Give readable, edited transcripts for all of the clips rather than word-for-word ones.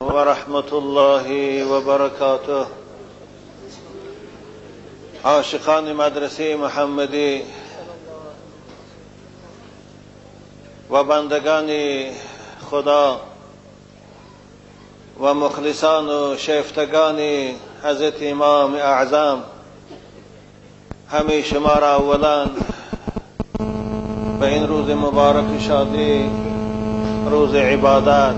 و رحمت الله و برکاته. عاشقان مدرسه محمدی و بندگان خدا و مخلصان و شیفتگان حضرت امام اعظم، همه شما را اولا به این روز مبارک شادی، روز عبادت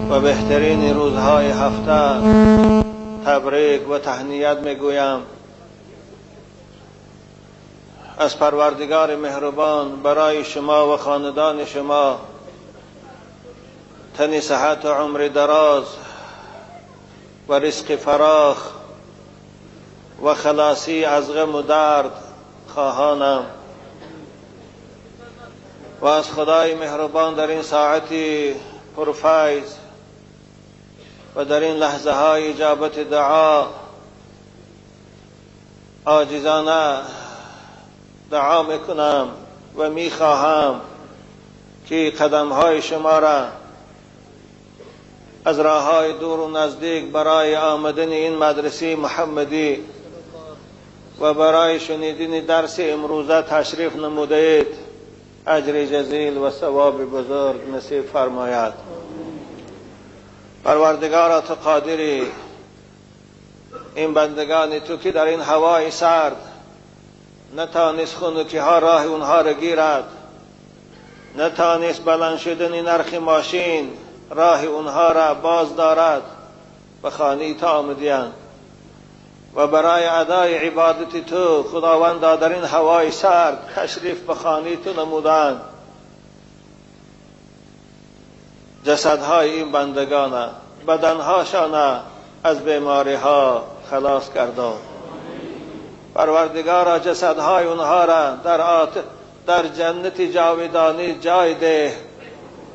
و بهترین روزهای هفته تبریک و تهنیت میگویم. از پروردگار مهربان برای شما و خاندان شما تن صحت و عمر دراز و رزق فراخ و خلاصی از غم و درد خواهانم و از خدای مهربان در این ساعتی پرفیض و در این لحظه های اجابت دعا عاجزانه دعا میکنم و میخواهم که قدم های شما را از راه های دور و نزدیک برای آمدن این مدرسه محمدی و برای شنیدن درس امروزه تشریف نموده اید، اجر جزیل و ثواب بزرگ نصیب فرماید. پروردگارا تو قادری، این بندگان تو که در این هوای سرد نتانست خنکی ها راه اونها را گیرد، نتانست بلند شدن نرخ ماشین راه اونها را باز دارد، به خانه تو آمدیند و برای ادای عبادت تو خداوندا در این هوای سرد تشریف به خانه تو نمودند. جسدهای این بندگان بدنهاشان از بیماری ها خلاص کردند. پروردگارا جسدهای اونها را در جنت جاودانی جای ده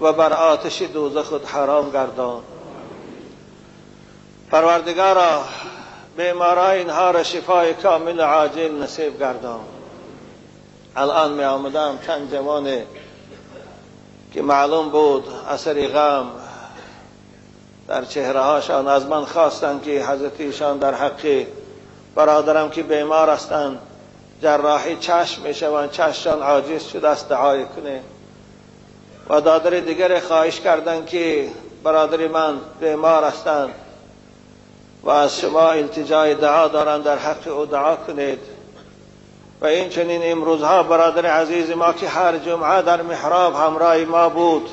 و بر آتش دوزخ خود حرام گردان. پروردگارا بیمارای اینها را شفای کامل عاجل نصیب گردان. الان می آمدم چند جوانه که معلوم بود اثر غم در چهره هاشان، از من خواستند که حضرت ایشان در حق برادرم که بیمار هستند جراحی چشم میشوند، چشمشان عاجز شده است، دعای کنه. و دادر دیگر خواهش کردند که برادر من بیمار هستند و از شما التجای دعا دارند، در حق او دعا کنید. و این چنین امروزها برادر عزیز ما که هر جمعه در محراب همراه ما بود،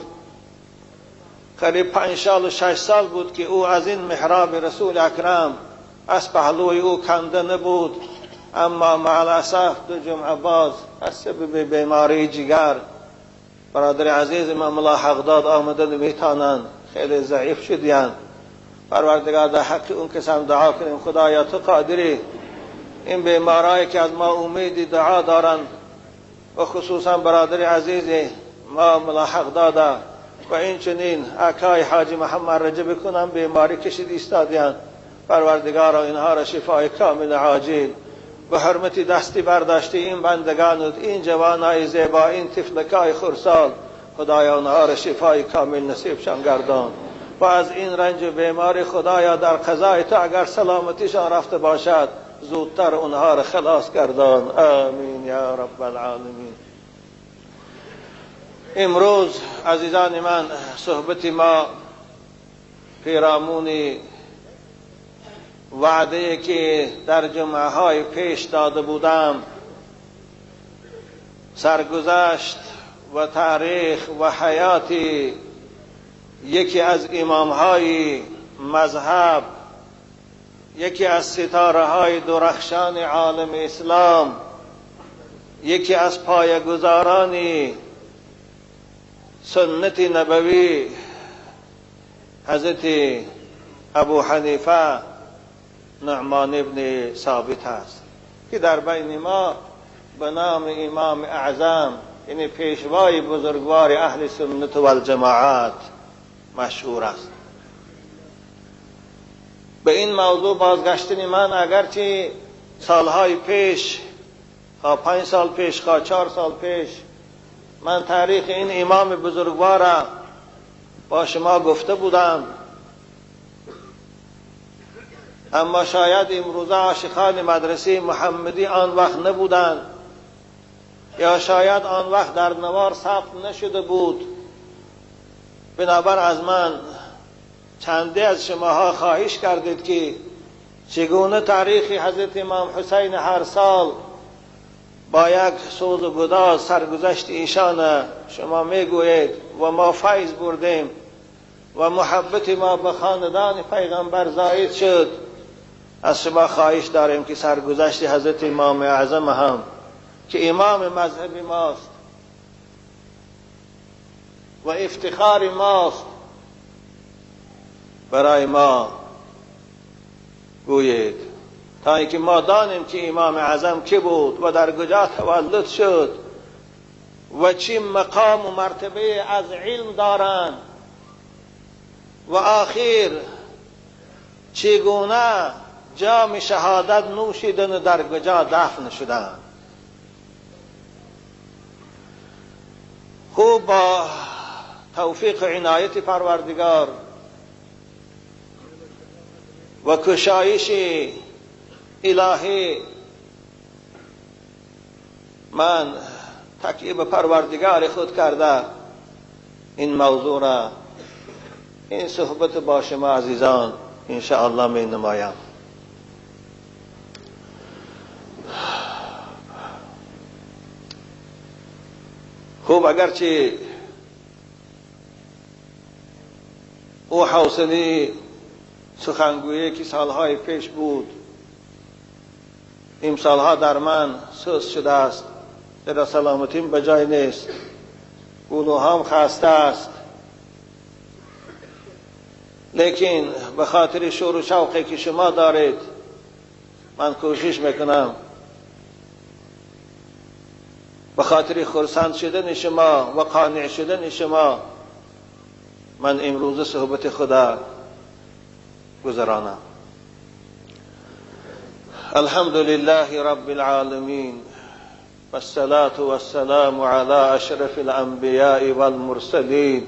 قریب 5 سال و 6 سال بود که او از این محراب رسول اکرم از پهلوی او کنده نبود، اما مع الاسف 2 جمعه باز از سبب بیماری جگر برادر عزیز ما ملاحق داد آمدن میتانند، خیلی ضعیف شدیند. پروردگار در حق اون کسان دعا کنیم. خدایا تو قادری، این بیمارایی که از ما امید دعا دارند و خصوصا برادر عزیز ما ملاحق داده و این چنین اکای حاجی محمد رجب کنم بیماری کشید ایستادیان، پروردگارا اینها را شفای کامل عاجل به حرمت دستی برداشتی این بندگان و این جوانای زیبا، این طفلکای خرسال، خدایا اونها را شفای کامل نصیبشان گردان. و از این رنج و بیماری خدایا در قضای تو اگر سلامتیشان رفته باشد زودتر اونها را خلاص گردان. آمین یا رب العالمین. امروز عزیزان من صحبت ما پیرامون وعده که در جمعه های پیش داده بودم، سرگذشت و تاریخ و حیات یکی از امام های مذهب، یکی از ستاره های درخشان عالم اسلام، یکی از پایه‌گذاران سنت نبوی حضرت ابو حنیفه نعمان ابن ثابت است که در بین ما به نام امام اعظم، یعنی پیشوای بزرگوار اهل سنت و الجماعت مشهور است. به این موضوع بازگشتن من اگرچه سالهای پیش، 5 سال پیش، 4 سال پیش من تاریخ این امام بزرگوار با شما گفته بودم، اما شاید امروزه عاشقان مدرسه محمدی آن وقت نبودند، یا شاید آن وقت در نوار ثبت نشده بود. بنابر از من چندی از شماها خواهش کردید که چگونه تاریخ حضرت امام حسین هر سال با یک سوز و گداز سرگذشت ایشان شما میگویید و ما فیض بردیم و محبت ما به خاندان پیغمبر زائد شد. از شما خواهش داریم که سرگذشت حضرت امام اعظم هم که امام مذهب ماست و افتخار ماست برای ما گویید، تا اینکه ما دانیم که امام اعظم کی بود و در کجا تولد شد و چه مقام و مرتبه از علم دارند و آخر چگونه جام شهادت نوشیدن و در کجا دفن شدند. خوب با توفیق عنایت پروردگار و کشایش الهی من تکیه به پروردگار خود کرده این موضوع را، این صحبت با شما عزیزان انشاءالله می نمایم. خوب اگرچه او حوصله سخنگویی که سالهای پیش بود این سالها در من سست شده است، در سلامتیم به جای نیست، گلوهام خسته است، لیکن به خاطر شور و شوقی که شما دارید من کوشش میکنم، به خاطر خرسند شدن شما و قانع شدن شما من امروز صحبت خدا گذرانم. الحمد لله رب العالمين والصلاة والسلام على أشرف الأنبياء والمرسلين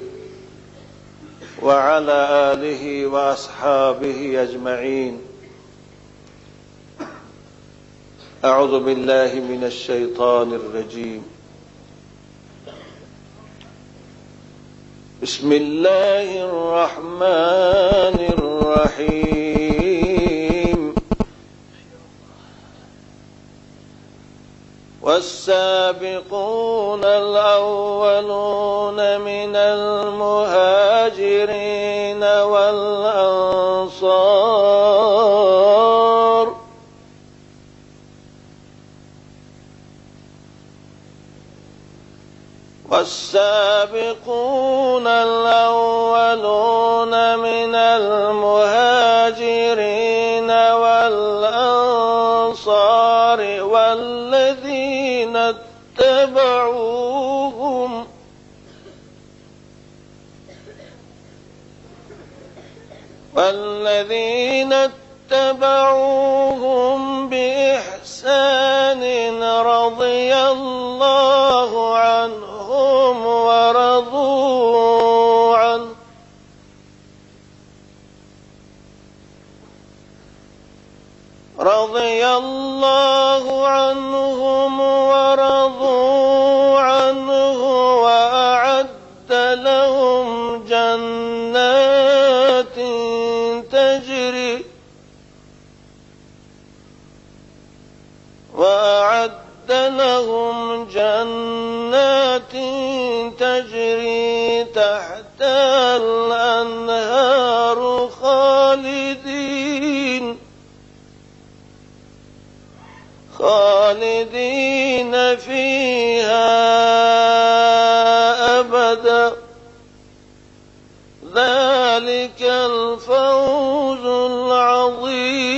وعلى آله وأصحابه أجمعين. أعوذ بالله من الشيطان الرجيم. بسم الله الرحمن الرحيم. والسابقون الأولون من المهاجرين والأنصار والسابقون الأولون من المهاجرين والأنصار والذين اتبعوهم بإحسان رضي الله عنهم ورضوا عنه وأعد لهم جنات تجري تحت الأنهار خالدين فيها أبدا ذلك الفوز العظيم.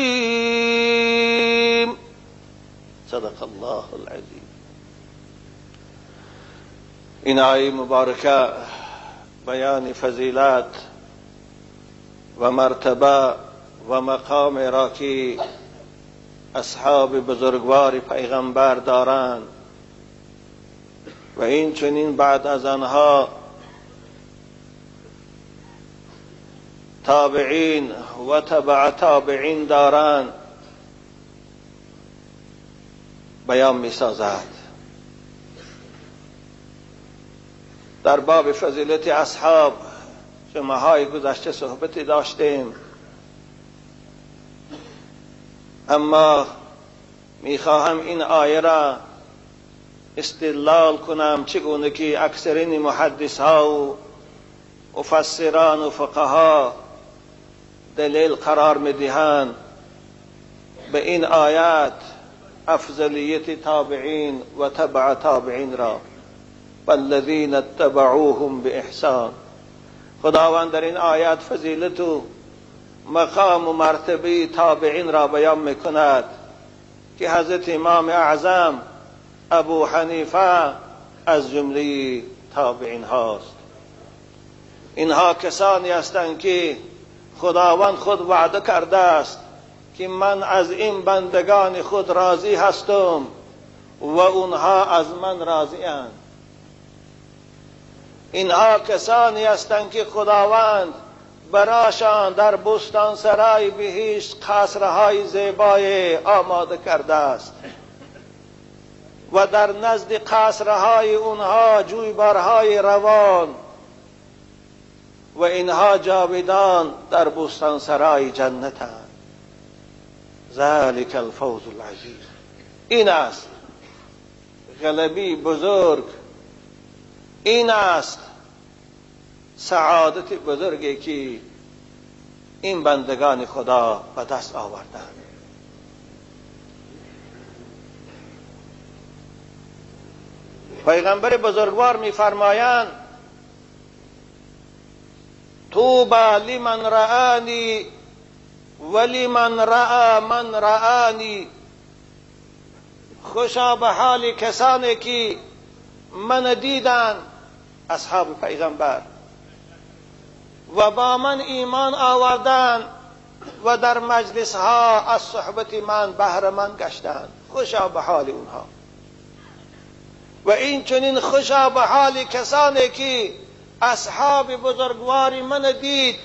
صدق الله العظيم. این آیه مبارکه بیان فضیلت و مرتبه و مقام را که اصحاب بزرگوار پیغمبر دارند و این چنین بعد از آنها تابعین و تبع تابعین دارند بیان می سازد. در باب فضیلت اصحاب جمعه‌های گذشته صحبتی داشتیم، اما میخواهم این آیه را استدلال کنم چگونه که اکثرین محدث ها و مفسران و فقها دلیل قرار میدهند به این آیات افضلیت تابعین و تبع تابعین را، والذین اتبعوهم باحسان. خداوند در این آیات فضیلت و مقام و مرتبه تابعین را بیان میکند که حضرت امام اعظم ابو حنیفه از جمله تابعین هاست. اینها کسانی هستند که خداوند خود وعده کرده است که من از این بندگان خود راضی هستم و اونها از من راضی اند. اینها کسانی هستند که خداوند براشان در بستان سرای بهشت قصرهای زیبای آماده کرده است و در نزد قصرهای اونها جویبارهای روان و اینها جاودان در بستان سرای جنتند. ذلک الفوز العظیم. این است غلبی بزرگ، این است سعادت بزرگی که این بندگان خدا به دست آوردند. پیغمبر بزرگوار می‌فرمایند طوبی لمن رآنی ولمن رأى من رآنی. خوشا به حال کسانی که من دیدند، اصحاب پیغمبر، و با من ایمان آوردند و در مجلس ها از صحبت من بهره مند گشتند. خوشا به حال اونها. و این چنین خوشا به حال کسانی که اصحاب بزرگواری من دید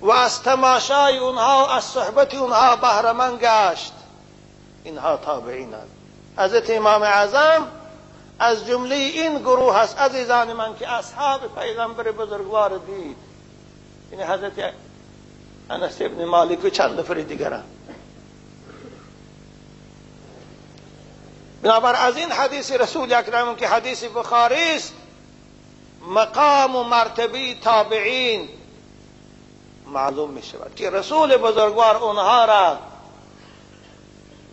و از تماشای اونها از صحبت اونها بهره مند گشت. اینها تابعینند. حضرت امام اعظم از جمله این گروه هست عزیزان من که اصحاب پیغمبر بزرگوار دید. این حضرت انس ابن مالک و چند نفر دیگران. بنابر از این حدیث رسول اکرم که حدیث بخاری است، مقام و مرتبه تابعین معلوم می شود که رسول بزرگوار اونها را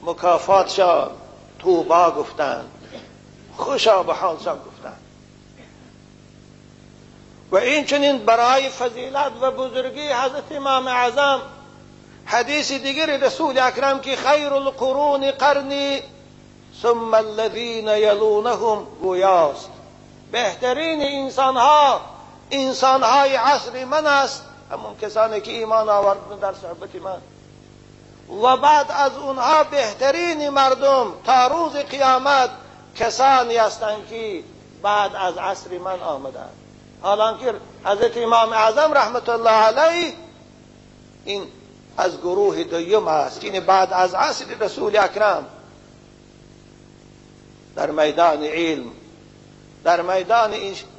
مکافاتشان توبا گفتند، خوشا به حالشان گفتند. و این چنین برای فضیلت و بزرگی حضرت امام اعظم حدیث دیگر رسول اکرم که خیر القرون قرنی ثم الذین یلونهم گویاست. بهترین انسانهای عصر من است همون کسانی که ایمان آوردند در صحبت من، و بعد از اونها بهترین مردم تا روز قیامت کسانی هستند که بعد از عصر من آمدند. حالانکه حضرت امام اعظم رحمت الله علیه این از گروه دوم است، یعنی بعد از عصر رسول اکرم در میدان علم، در میدان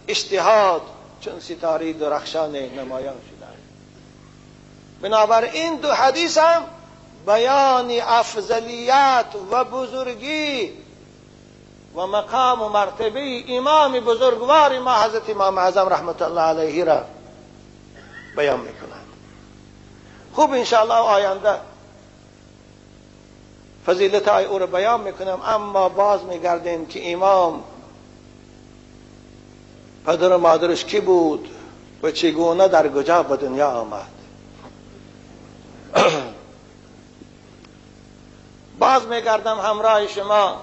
اجتهاد چون ستاره درخشان نمایان شدند. بنابراین دو حدیث هم بیان افضلیت و بزرگی و مقام و مرتبه امام بزرگوار ما حضرت امام اعظم رحمت الله علیه را بیان میکنند. خوب انشاءالله آینده فضیلت های او را بیان میکنم، اما باز میگردیم که امام پدر و مادرش کی بود و چگونه در کجا به دنیا آمد. باز میگردم همراه شما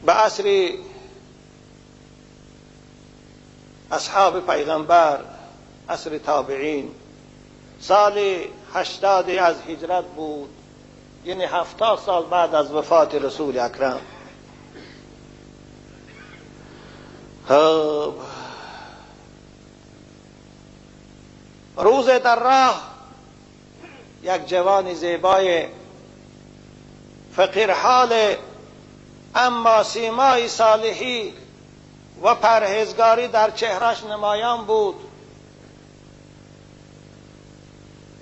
به عصر اصحاب پیغمبر، عصر تابعین. سال 80 از هجرت بود یعنی 70 سال بعد از وفات رسول اکرم. روز در راه یک جوان زیبای فقیر حال اما سیمای صالحی و پرهیزگاری در چهرش نمایان بود،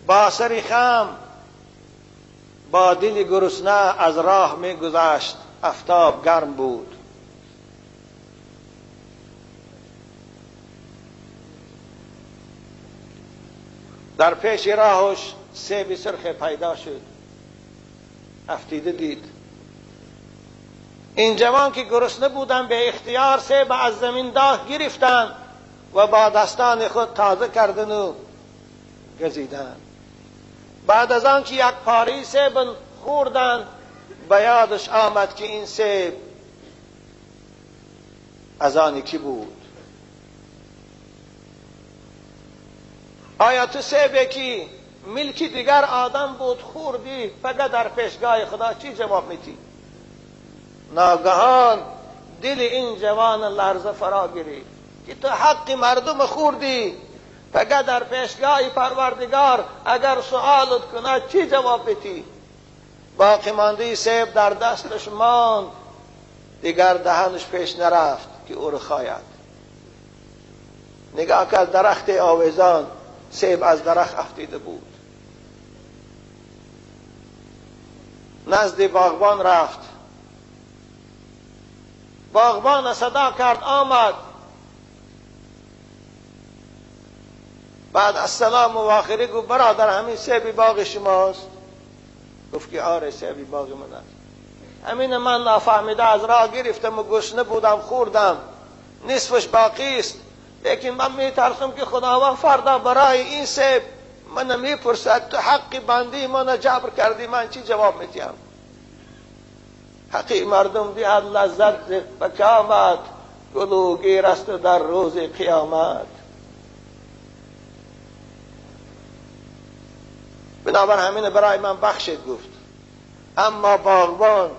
با سری خم با دل گرسنه از راه می گذشت. آفتاب گرم بود. در پیش راهش سیب سرخ پیدا شد. افتیده دید. این جوان که گرسنه بودن به اختیار سیب از زمین داغ گرفتن و با دستان خود تازه کردن و گزیدن. بعد از آن که یک پاره سیب خوردن به یادش آمد که این سیب از آن کی بود. آیا تو سیبی که ملکی دیگر آدم بود خوردی فقط در پیشگاه خدا چی جواب میدی؟ ناگهان دل این جوان لرزه فرا گرفت که تو حق مردم خوردی فقط در پیشگاه پروردگار اگر سؤالت کنه چی جواب میدی؟ باقی مانده سیب در دستش ماند، دیگر دهنش پیش نرفت که او رو خواید. نگاه کرد درخت آویزان، سیب از درخت افتیده بود. نزد باغبان رفت. باغبان صدا کرد آمد. بعد السلام و آخری گفت برادر همین سیبی باغ شماست؟ گفت که آره سیبی باغ من است. همین من نافهمیده از راه گرفتم و گشنه بودم خوردم، نصفش باقی است، لیکن من میترسم که خداوند فردا برای این سیب من میپرسد تو حقی بندی من جبر کردی، من چی جواب میدیم؟ حقی مردم دهد لذت و کامت، گلوگیر است در روز قیامت. بنابر همین برای من بخشید گفت. اما باغبان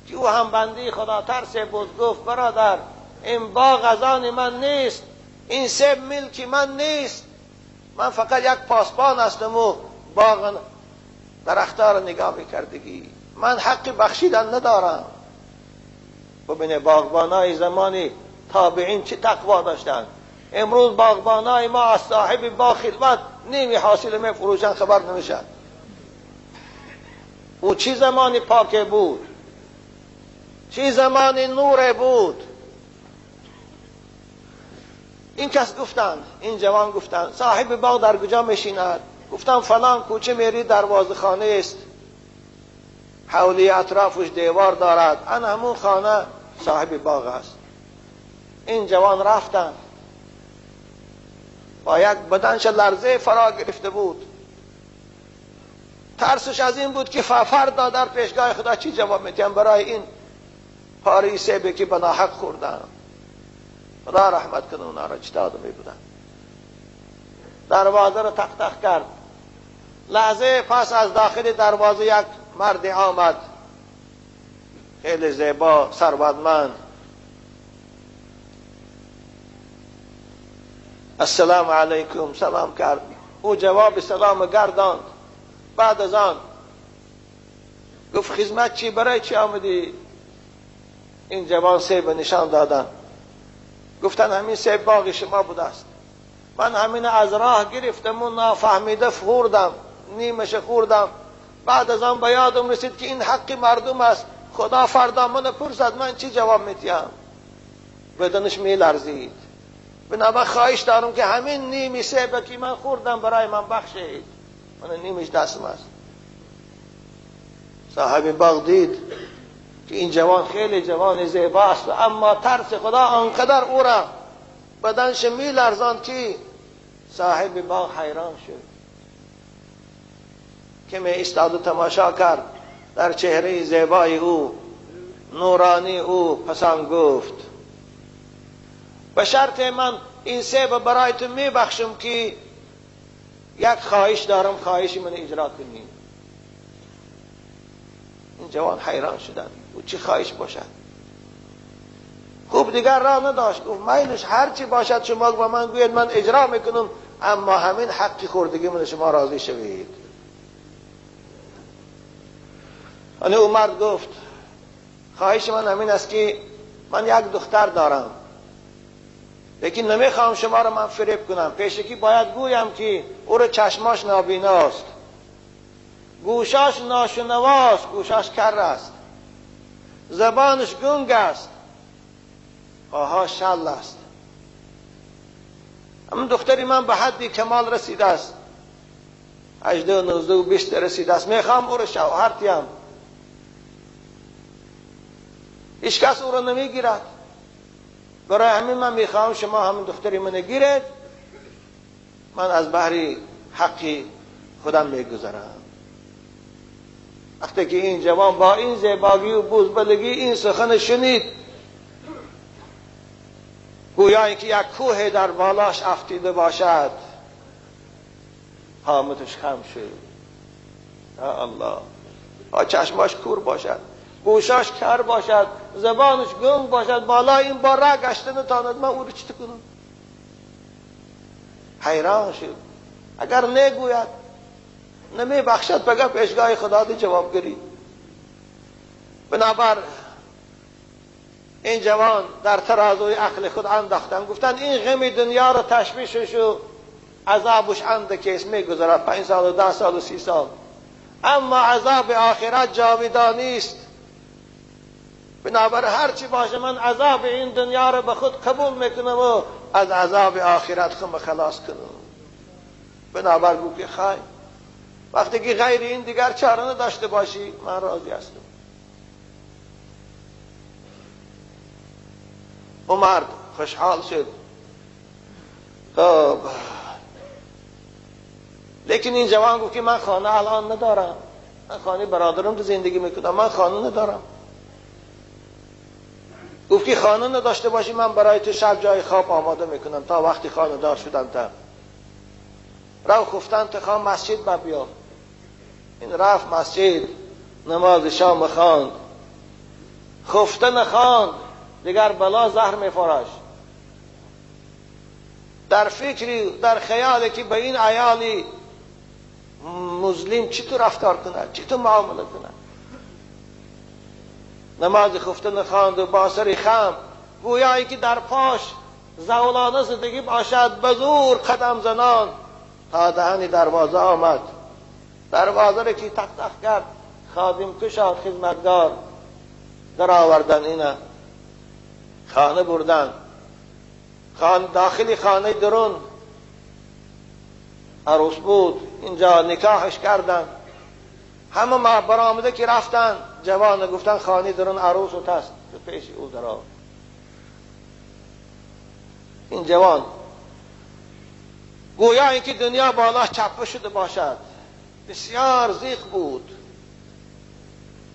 که او هم بندی خدا ترسه بود گفت برادر این باغ از آن من نیست، این سیب ملکی من نیست، من فقط یک پاسبان هستم و باغ درختها را نگاه میکردگی، من حق بخشیدن ندارم. ببینه باغبانای زمانی تابعین چه تقوا داشتن. امروز باغبانای ما از صاحب باغ خدمت نیمی حاصل می فروشن خبر نمیشن. او چی زمانی پاکه بود، چی زمانی نور بود. این کس گفتن، این جوان گفتن صاحب باغ در کجا میشیند؟ گفتم فلان کوچه میری دروازه خانه است، حولی اطرافش دیوار دارد، ان همون خانه صاحب باغ است. این جوان رفتن با یک بدنش لرزه فرا گرفته بود. ترسش از این بود که فردا در پیشگاه خدا چی جواب میدیم برای این پاره سیبی که به ناحق خوردن. خدا رحمت کنه اونا را چه آدمی بودن. دروازه را تق تق کرد. لحظه پس از داخل دروازه یک مرد آمد، خیلی زیبا ثروتمند. السلام علیکم سلام کرد. او جواب سلام گرداند. بعد از آن گفت خدمت چی، برای چی آمدی؟ این جوان سیب نشان دادن. گفتن همین سیب باغ شما بوده است، من همین از راه گرفتم و نافهمیده خوردم، نیمش خوردم. بعد از آن به یادم رسید که این حق مردم است، خدا فردا من پرسد من چی جواب میدیم؟ بدنش میلرزید. بنابراین خواهش دارم که همین نیمی سیبی که من خوردم برای من بخشید، من نیمش دستم است. صاحب باغ دید که این جوان خیلی جوان زیباست، اما ترس خدا آنقدر او را بدنش میلرزاند که صاحب باغ حیران شد. که می ایستاد و تماشا کرد. در چهره زیبای او، نورانی او پسند گفت به شرط من این سیب برای تو می بخشم که یک خواهش دارم، خواهش من اجرا کنی. این جوان حیران شدن او چی خواهش باشد. خوب دیگر راه نداشت، گفت میلش هر چی باشد شما با من گوید، من اجرا میکنم، اما همین حقی خوردگی من شما راضی شوید. او مرد گفت خواهش من همین است که من یک دختر دارم، لیکن نمیخوام شما را من فریب کنم. پیشکی باید گویم که او را چشماش نابیناست، گوشاش ناشنواست، گوشاش کر است، زبانش گنگ است، پاهاش شل است. اما دختری من به حدی کمال رسیده است، 18 19 و 20 رسیده است، میخوام او را شوهر تیم. هیچ کس او را نمیگیرد، برای همین من میخوام شما همین دختری من گیرید، من از بحری حقی خودم میگذرم. وقتی که این جوان با این زیبایی و بزبلگی این سخن شنید، گویا اینکه یک کوه در بالاش افتیده باشد، حامتش خم شد. یا الله، چشماش کور باشد، گوشاش کر باشد، زبانش گنگ باشد، بالا این با راه گشته نتاند، من او رو چی کنم؟ حیران شد. اگر نگوید نمی بخشد بگه پیشگاه خدا دی جوابگری. بنابر این جوان در ترازوی عقل خود انداختن، گفتن این غم دنیا رو تشویشش و عذابش اندکیست، میگذرد 5 سال و 10 سال و 30 سال، اما عذاب آخرت جاودانی است. بنابر هر چی باشه من عذاب این دنیا رو به خود قبول میکنم و از عذاب آخرت خود خلاص کنم. بنابر گو که خواهی وقتی که غیر این دیگر چاره نداشته باشی، من راضی هستم. او مرد خوشحال شد. خب لیکن این جوان گفت که من خانه الان ندارم، من خانه برادرم تو زندگی میکنم، من خانه ندارم. گفت که خانه نداشته باشی، من برای تو شب جای خواب آماده میکنم تا وقتی خانه دار شدن تا رو خفتن تو خواه مسجد ببیا. این رفت مسجد، نماز شام خواند، خفته نخواند، دیگر بلا زهر میفراش. در فکری در خیالی که به این عیالی مظلم چطور رفتار کنه، چطور معامله کنه. نماز خفته نخواند و با سر خم گویایی که در پاش زولانه زدگی باشد، به زور قدم زنان تا دهن دروازه آمد. دروازه را که تق تق کرد، خادم کشاد خدمتگار در آوردن، اینه خانه بردن. داخلی خانه درون عروس بود، اینجا نکاحش کردن. همه ما برآمده که رفتن، جوان گفتن خانه درون عروس و تست پیش او در آورد. این جوان گویا اینکه دنیا بالا چپه شده باشد، بسیار زیق بود،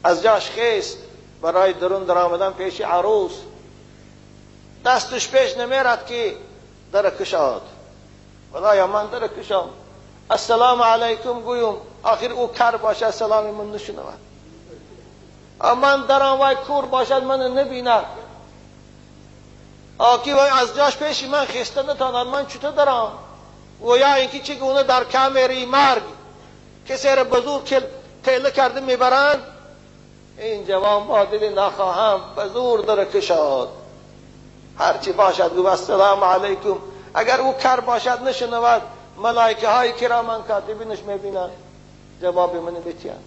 از جاش خیست برای درون در آمدن پیش عروس. دستش پیش نمیرد که در کشاد. خدایا من در کشام، السلام علیکم گویم، آخر او کر باشد سلام من نشنود. من درم وای کور باشد من نبیند، آکی وای از جاش پیش من خسته نتاند، من چطور درم؟ گویا اینکه چگونه در کمری مرگ کسی را به زور تیله کرده میبرند، این جوان با دل نخواهم به زور در کشاد. هرچی باشد گو السلام علیکم. اگر او کر باشد نشنود، ملائکه های کرام کاتبینش میبینند، جواب من بتیند.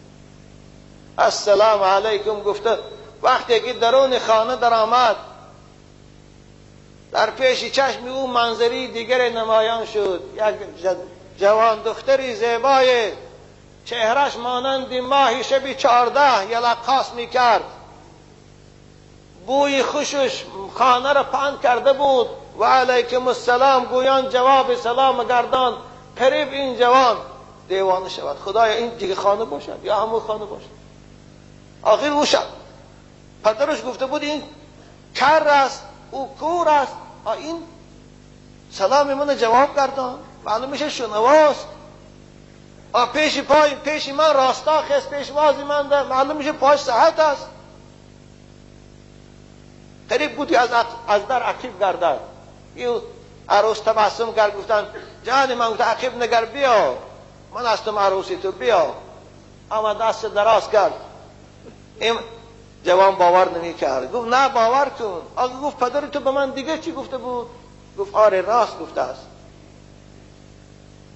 السلام علیکم گفته. وقتی که درون خانه در آمد، در پیش چشم او منظری دیگر نمایان شد. یک جوان دختری زیبای، چهرش مانند ماهی شب 14 یلقاس میکرد، بوی خوشش خانه را پهن کرده بود. و علیکم السلام گویان جواب سلام گردان. قریب این جوان دیوانه شود، خدایا این دیگه خانه باشد یا همون خانه باشد. آخر او شد. پدرش گفته بود این کر است، او کور است، این سلام من جواب گردان، معلوم میشه شنواست. پیش من راستا خست، پیش وازی من ده معلوم میشه پاش صحت است. قریب بودی از در عقیب گردد. یه عروس تبسم کرد، گفتن جان من، گفت عقیب نگر بیا، من هستم عروسی تو، بیا. اما دست دراز کرد. این جوان باور نمی کرد، گفت نه باور کن. آقا گفت پدر تو به من دیگه چی گفته بود؟ گفت آره راست گفته است.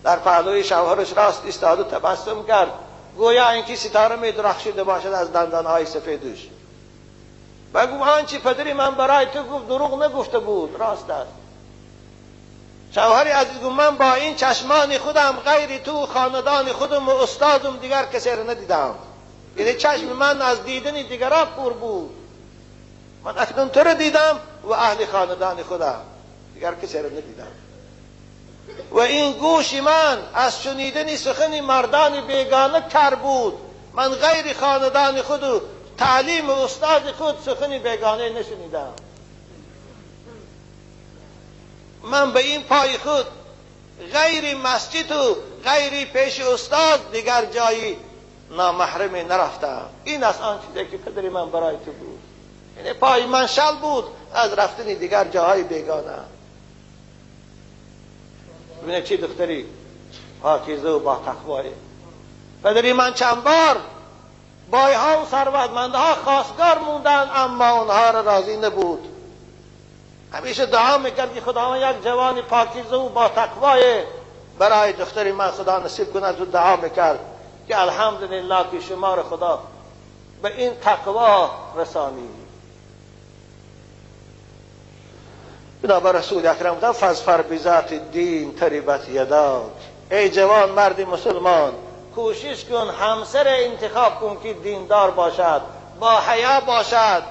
در پهلوی شوهرش راست ایستاد و تبسم کرد، گویا اینکه ستاره می درخشیده باشد از دندانهای سفیدش. و گفت آنچه پدری من برای تو گفت دروغ نگفته بود، راست است. شوهر عزیز گفت من با این چشمان خودم غیر تو خاندان خودم و استادم دیگر کسی را ندیدم. یعنی چشم من از دیدن دیگران پر بود. من اکنون تو را دیدم و اهل خاندان خودم، دیگر کسی را ندیدم. و این گوش من از شنیدن سخن مردان بیگانه کر بود. من غیر خاندان خود و تعلیم استاد خود سخن بیگانه نشنیدم. من به این پای خود غیر مسجد و غیر پیش استاد دیگر جایی نامحرم نرفتم. این از آن چیزی که پدر من برای تو بود. یعنی پای من شل بود از رفتن دیگر جاهای بیگانه. ببینه چی دختری پاکیزه و با تقوایی. پدری من چند بار بایها و ثروتمندها خواستگار موندن، اما اونها را راضی نبود. همیشه دعا میکرد که خداوند یک جوانی پاکیزه و با تقوای برای دختری من خدا نصیب کند. و دعا میکرد که الحمدلله که شما را خدا به این تقوا رسانی. بنابر رسول اکرم گفتن فاظفر بذات الدین تربت یداک. ای جوان مرد مسلمان، کوشش کن همسر انتخاب کن که دیندار باشد، با حیا باشد،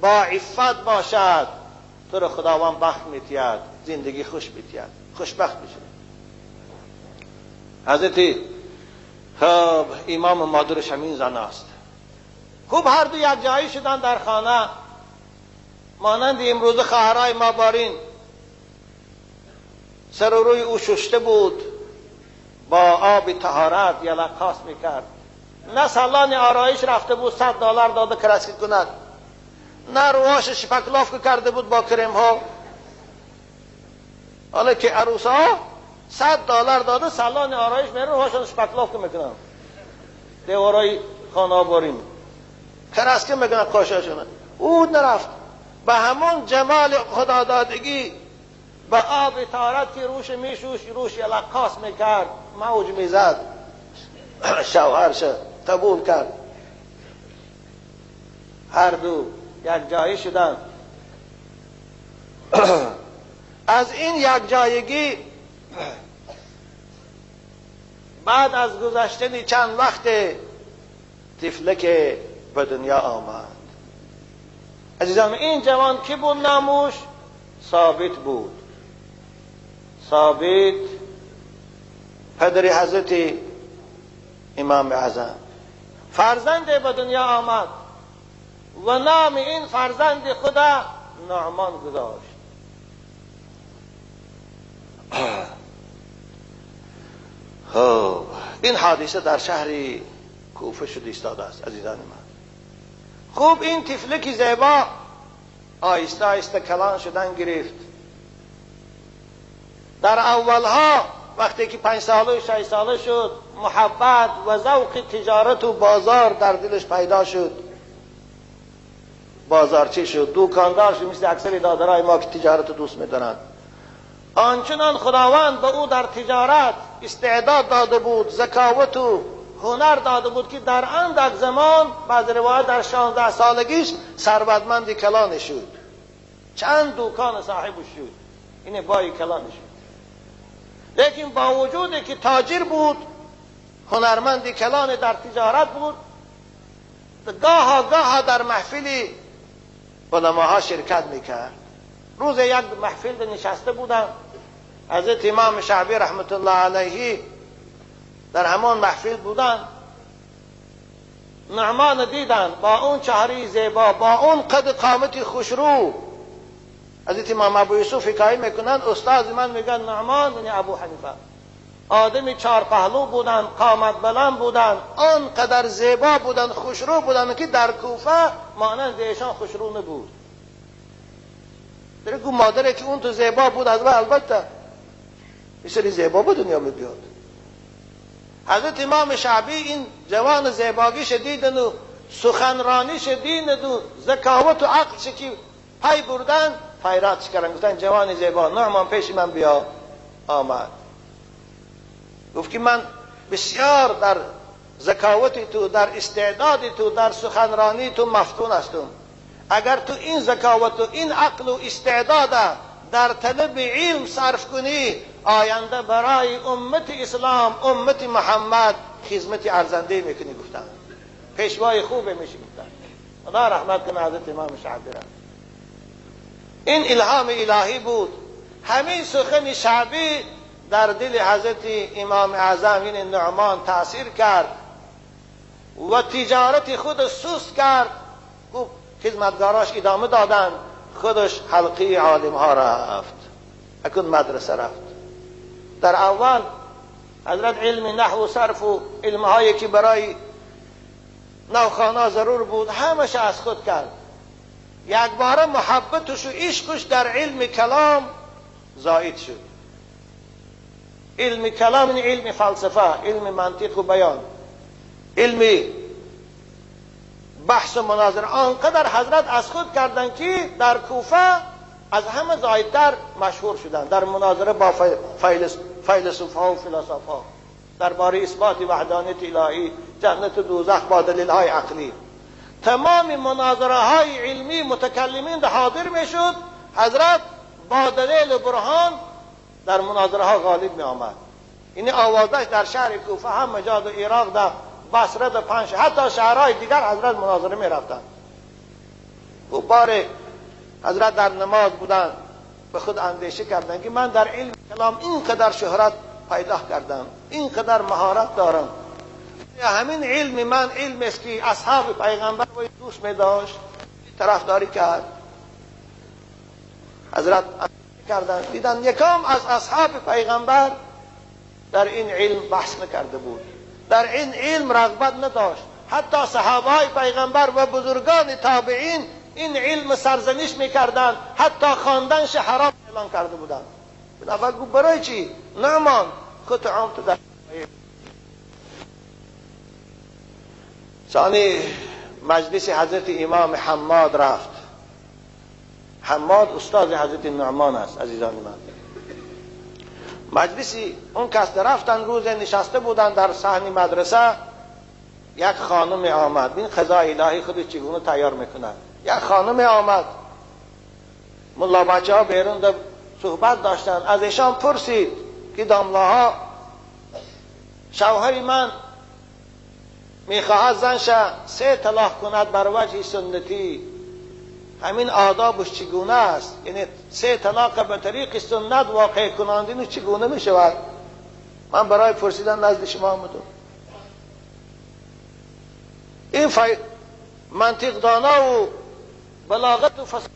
با عفت باشد. تو رو خداوند بخت میتید، زندگی خوش میتید، خوشبخت میشه. حضرت امام مادرش همین زن است. خوب هر دو یک جایی شدن در خانه، مانند امروز خواهرای ما بارین. سر و روی او شسته بود، با آب طهارت یلقاس میکرد. نه سالن آرایش رفته بود $100 داده کرسکی کند، نه رواش شپکلاف کرده بود با کرم ها. حالا که عروس ها $100 داده سالن آرایش میره روشان شپکلاف میکنن، دیوارای خانه بارین کرسکی میکنن قاشاشونه. او نرفت، به همون جمال خدا دادگی به آب طهارت که روش میشوش، روش یلقاس میکرد، موج میزد. شوهرش قبول کرد. هر دو یک جایی شدن. از این یک جایگی بعد از گذشتن چند وقت طفلک به دنیا آمد. عزیزان این جوان کی بود ناموش؟ ثابت بود. ثابت پدر حضرت امام اعظم. فرزند به دنیا آمد و نام این فرزند خدا نعمان گذاشت. خب این حادثه در شهر کوفه شد ایستاده است عزیزان من. خوب این طفلک زیبا آهسته آهسته کلان شدن گرفت. در اولها وقتی که 5 ساله 6 ساله شد، محبت و ذوق تجارت و بازار در دلش پیدا شد. بازارچی شد، دوکاندار شد، مثل اکثر دادرای ما که تجارت دوست می‌دارند. آنچنان خداوند به او در تجارت استعداد داده بود، ذکاوت و هنر داده بود که در اندک زمان، بعض روایت در 16 سالگیش ثروتمند کلان شد. چند دوکان صاحب شد. این بای کلان شد. لیکن با وجودی که تاجر بود، هنرمند کلان در تجارت بود، گاه در محفلی علماها شرکت میکرد. روز یک محفل نشسته بودن، حضرت امام شعبی رحمت الله علیه در همان محفل بودن. نعمان دیدن با اون چهره زیبا، با اون قد قامت خوشرو. حضرت امام ابو یوسف حکایت میکنن، استاد من میگن نعمان یعنی ابو حنیفه. آدم چار پهلو بودن، قامت بلند بودن، آنقدر زیبا بودن، خوشرو بودن که در کوفه مانند ایشان خوشرو نبود. داره که مادره که اون تو زیبا بود از البته یه سری زیبا به دنیا می بیاد. حضرت امام شعبی این جوان زیباگیش دیدن و سخنرانیش دیدن و ذکاوت و عقلش که پای بردن، فیراتش کردن، گفتن جوان زیبا نعمان پیش من بیا. آمد گفت که من بسیار در ذکاوتی تو، در استعدادی تو، در سخنرانی تو مفتون هستم. اگر تو این ذکاوت و این عقل و استعداد در طلب علم صرف کنی، آینده برای امت اسلام، امت محمد خدمت ارزنده میکنی. گفتن پیشوای خوبه میشه. گفتن خدا رحمت کنه حضرت امام شعبی را. این الهام الهی بود. همین سخن شعبی در دل حضرت امام اعظم این نعمان تأثیر کرد و تجارت خود سوست کرد. گفت خدمتگاراش ادامه دادن، خودش حلقه عالم ها رفت، اکن مدرسه رفت. در اول حضرت علم نحو و صرف و علم هایی که برای نوخانا ضرور بود همش از خود کرد. یک بار محبتش و عشقش در علم کلام زائد شد. علم کلام این علم فلسفه، علم منطق و بیان، علم بحث و مناظره آنقدر حضرت از خود کردند که در کوفه از همه زایدتر مشهور شدند در مناظره با فیلسوفها و فلسفها درباره اثبات وحدانیت الهی، جنت و دوزخ با دلیل های عقلی. تمام مناظره های علمی متکلمین حاضر میشد، حضرت با دلیل و برهان در مناظره ها غالب می آمد. این آوازش در شهر کوفه هم مجاد و عراق در بصره در پنج حتی شهرهای دیگر حضرت مناظره می رفتند. و بار حضرت در نماز بودند، به خود اندیشه کردند که من در علم کلام اینقدر شهرت پیدا کردم، اینقدر مهارت دارم، همین علم من علم است که اصحاب پیغمبر و دوست می داشت طرفداری کرد. حضرت کردن دیدن یکم از اصحاب پیغمبر در این علم بحث نکرده بود، در این علم رغبت نداشت. حتی صحابه های پیغمبر و بزرگان تابعین این علم سرزنش میکردند، حتی خواندنش حرام اعلان کرده بودند. بنابراین گفت برای چی؟ نعمان خود عام تو در ثانی مجلس حضرت امام حماد رفت. حماد استاد حضرت نعمان است. عزیزان من، مجلسی اون کس رفتن، روز نشسته بودن در صحن مدرسه، یک خانم آمد. این قضای الهی خودش چگونه تیار میکنن. یک خانم آمد، ملا بچه ها بیرون صحبت داشتن، از ایشان پرسید که داملاها شوهر من میخواهد زنش 3 طلاق کند بر وجه سنتی، همین آدابش چگونه است؟ یعنی 3 طلاق به طریق سنت واقع کناندین چگونه می شود؟ من برای پرسیدن نزد شما آمدم. این منطق دانا و بلاغت و فصل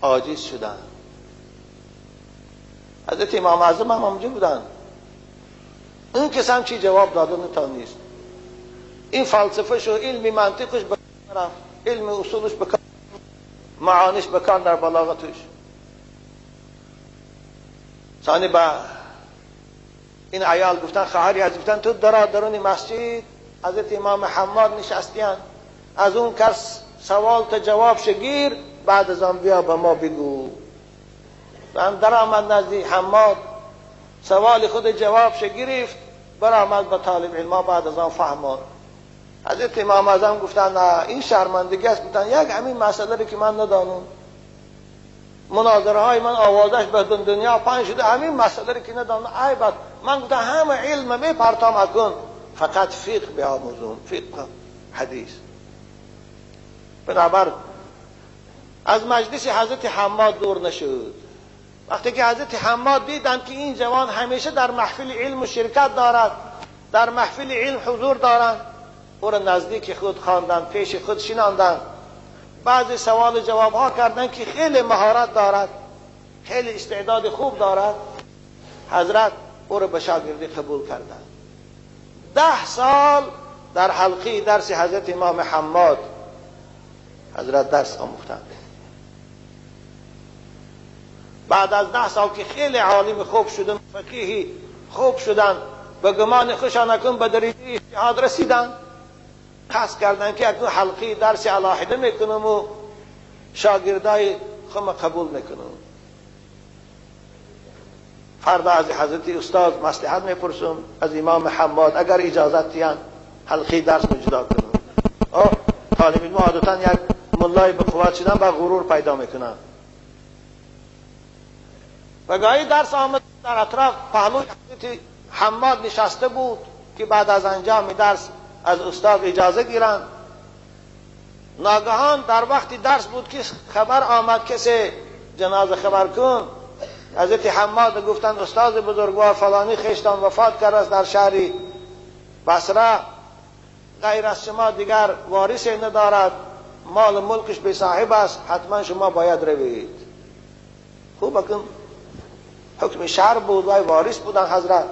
عاجز شدن. حضرت امام اعظم هم همونجا بودن. این کس هم چی جواب داده نتانیست. این فلسفهش و علم منطقش بکار، علم اصولش بکار، معانیش بکار در بلاغتش. ثانی با این عیال گفتن، خواهری از گفتن تو درون مسجد حضرت امام حماد نشستیان، از اون کس سوال تا جواب شگیر، بعد از آن بیا به ما بگو. من در آمد نزدی حماد، سوال خود جواب شگرفت، برآمد به طالب علما، بعد از آن فهماد. حضرت امام اعظم گفتن نه این شرمندگی است. گفتن یک همین مسئله رو که من ندانم، مناظره های من آوازش به دنیا پنج شده، همین مسئله رو که ندانم عیبت. من گفتم همه علم می پرتام اکن، فقط فقه بیاموزون، فقه حدیث. بنابر از مجلس حضرت حماد دور نشد. وقتی که حضرت حماد دیدند که این جوان همیشه در محفل علم شرکت دارد، در محفل علم حضور دارند، او را نزدیک خود خواندند، پیش خود شناندند، بعضی سوال جواب ها کردند که خیلی مهارت دارد، خیلی استعداد خوب دارد. حضرت او را به شاگردی قبول کردند. 10 سال در حلقه درس حضرت امام حماد حضرت درس آموختند. بعد از 10 سال که خیلی عالم خوب شدن، فقیهی خوب شدن، به گمان خوشان اکنون به درجه اجتهاد رسیدن، قصد کردن که اکنون حلقه درس علاحده میکنم و شاگردای خم قبول میکنم. فردا از حضرت استاد مصلحت میپرسم از امام حماد اگر اجازت دیان حلقه درس رو جدا کنم. طالب علم عادتا یک ملای به قوت شدن با غرور پیدا میکنن. و گاهی درس آمد در اطراف پهلوی حضرت حماد نشسته بود که بعد از انجام درس از استاد اجازه گیرند. ناگهان در وقت درس بود که خبر آمد کسی جنازه خبر کن. حضرت حماد گفتند استاد بزرگوار فلانی خیشتان وفات کرده است در شهر بصره، غیر از شما دیگر وارثی ندارد، مال ملکش به صاحب است، حتما شما باید روید. خوب اکن حکم شهر بود و وارث بودن حضرت.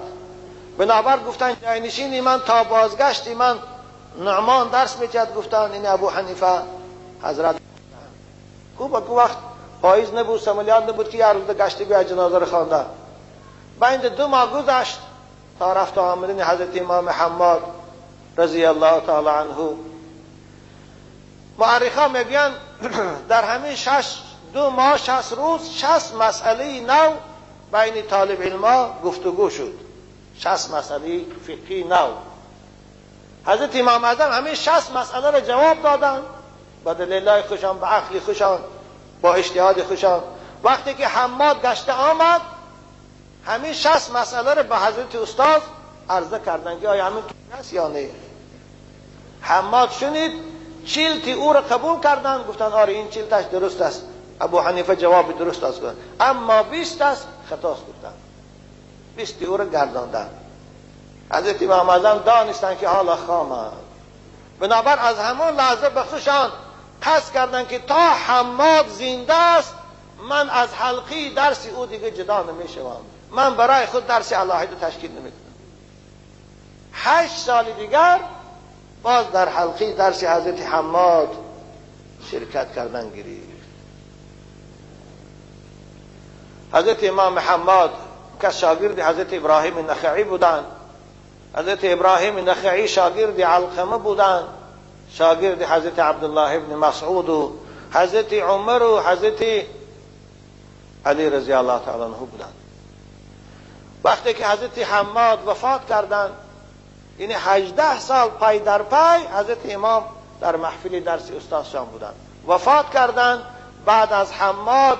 بنابر گفتن جاینشین من تا بازگشت من نعمان درس میکرد، گفتن این ابو حنیفه حضرت. خوب اکن وقت پاییز نبود، سمالیات نبود که یه روز گشتی بیا جنازه رو خوانده. بعد 2 ماه گذشت تا رفت آمدن حضرت امام حماد رضی الله تعالی عنه. مورخا میگن در همین 2 ماه 60 روز 60 مسئله نو بین طالب علما گفتگو شد. 60 مسئله فقهی نو. حضرت امام اعظم همین 60 مسئله را جواب دادن با دلیلای خوشان، با عقل خوشان، با اجتهاد خوشان. وقتی که حماد گشته آمد همین 60 مسئله را به حضرت استاد عرضه کردن که آیا همین طور است یا نه. حماد شنید، چیلتی او را قبول کردن، گفتن آره این چیلتش درست است، ابو حنیفه جواب درست است، اما 20 است خطاست گفتن. 20 او را گرداندن. حضرت امام اعظم دانستن که حالا خامه. بنابر از همون لحظه به خودشان قصد کردن که تا حماد زنده است من از حلقه درس او دیگه جدا نمیشوم، من برای خود درس علاحده تشکیل نمیکنم. 8 سال دیگر باز در حلقه درس حضرت حماد شرکت کردن گرفت. حضرت امام حماد که شاگرد حضرت ابراهیم نخعی بودند. حضرت ابراهیم نخعی شاگرد علقمه بودند، شاگرد حضرت عبدالله ابن مسعود و حضرت عمر و حضرت علی رضی الله تعالی عنه بودند. وقتی که حضرت حماد وفات کردند، یعنی 18 سال پای در پای حضرت امام در محفل درس استادشان بودند. وفات کردند. بعد از حماد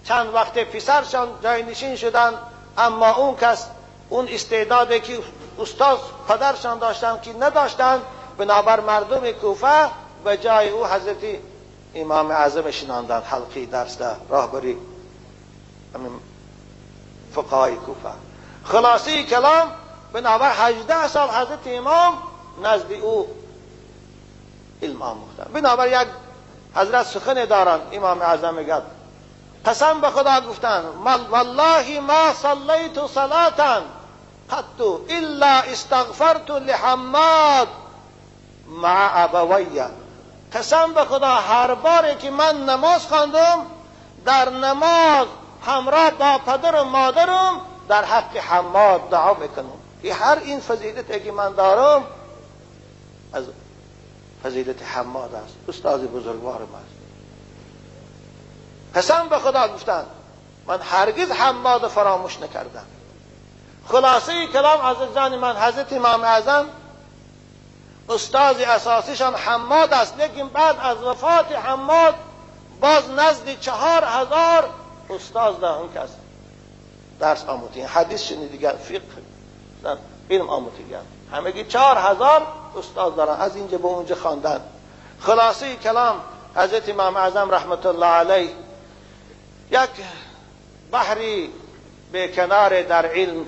چند وقت پسرشان جاینشین شدند، اما اون کس اون استعدادی که استاد پدرشان داشتند که نداشتند، بنابر مردم کوفه به جای او حضرت امام اعظم شناندند حلقه درس در راهبری فقهای کوفه. خلاصه کلام بنابر 18 سال حضرت امام نزد او علم آموختند. بنابر یک حضرت سخن دارند، امام اعظم میگه قسم به خدا گفتند والله ما صلیت صلاة قط الا استغفرت لحماد مع ابویه. قسم به خدا هر باری که من نماز خواندم در نماز همراه با پدر و مادرم در حق حماد دعا میکنم. هر این فضیلتی که من دارم از فضیلت حماد است، استاد بزرگوارم است. قسم به خدا گفتند من هرگز حماد فراموش نکردم. خلاصه کلام حضرت جان من حضرت امام اعظم استاد اساسیشان حماد است، لیکن بعد از وفات حماد باز نزد 4000 استاد در اون کس درس آموختند، حدیث شنیدگان، فقه، علم آموختند. همگی 4000 استاد دارن، از اینجا به اونجا خواندن. خلاصه کلام حضرت امام اعظم رحمت الله علیه یک بحری به کنار در علم،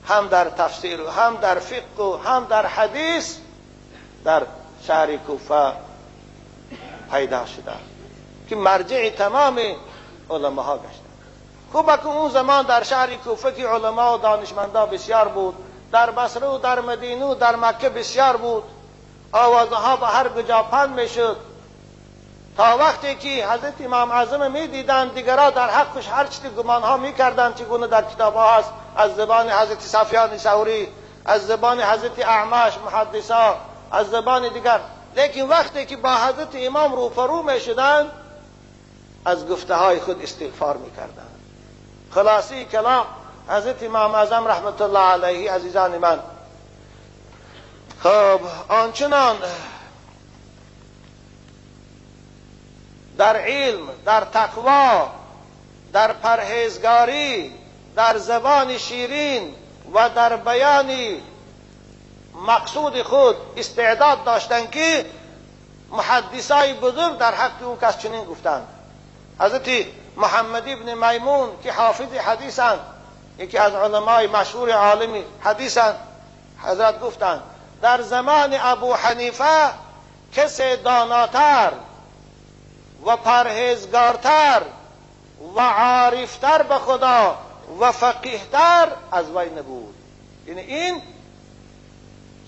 هم در تفسیر و هم در فقه و هم در حدیث در شهر کوفه پیدا شده که مرجع تمام علماء گشتند. خوبه که اون زمان در شهر کوفه که علما و دانشمندا بسیار بود، در بصره و در مدینه و در مکه بسیار بود، آوازها به هر کجا پخش میشد، تا وقتی که حضرت امام اعظم میدیدند دیگرها در حقش هر چیزی گمانها میکردند، چگونه در کتابها هست از زبان حضرت سفیان ثوری، از زبان حضرت اعمش محدثا، از زبان دیگر، لیکن وقتی که با حضرت امام روبرو میشدند از گفته های خود استغفار میکردند. خلاصی کلام حضرت امام اعظم رحمت الله علیه عزیزان من، خب آنچنان در علم، در تقوا، در پرهیزگاری، در زبان شیرین و در بیان مقصود خود استعداد داشتند که محدثای بزرگ در حق او کس چنین گفتند. حضرت محمد ابن میمون که حافظ حدیثند، یکی از علمای مشهور عالم حدیثند، حضرت گفتند در زمان ابو حنیفه کسی داناتر و پرهیزگارتر و عارفتر به خدا و فقیهتر از وی نبود. یعنی این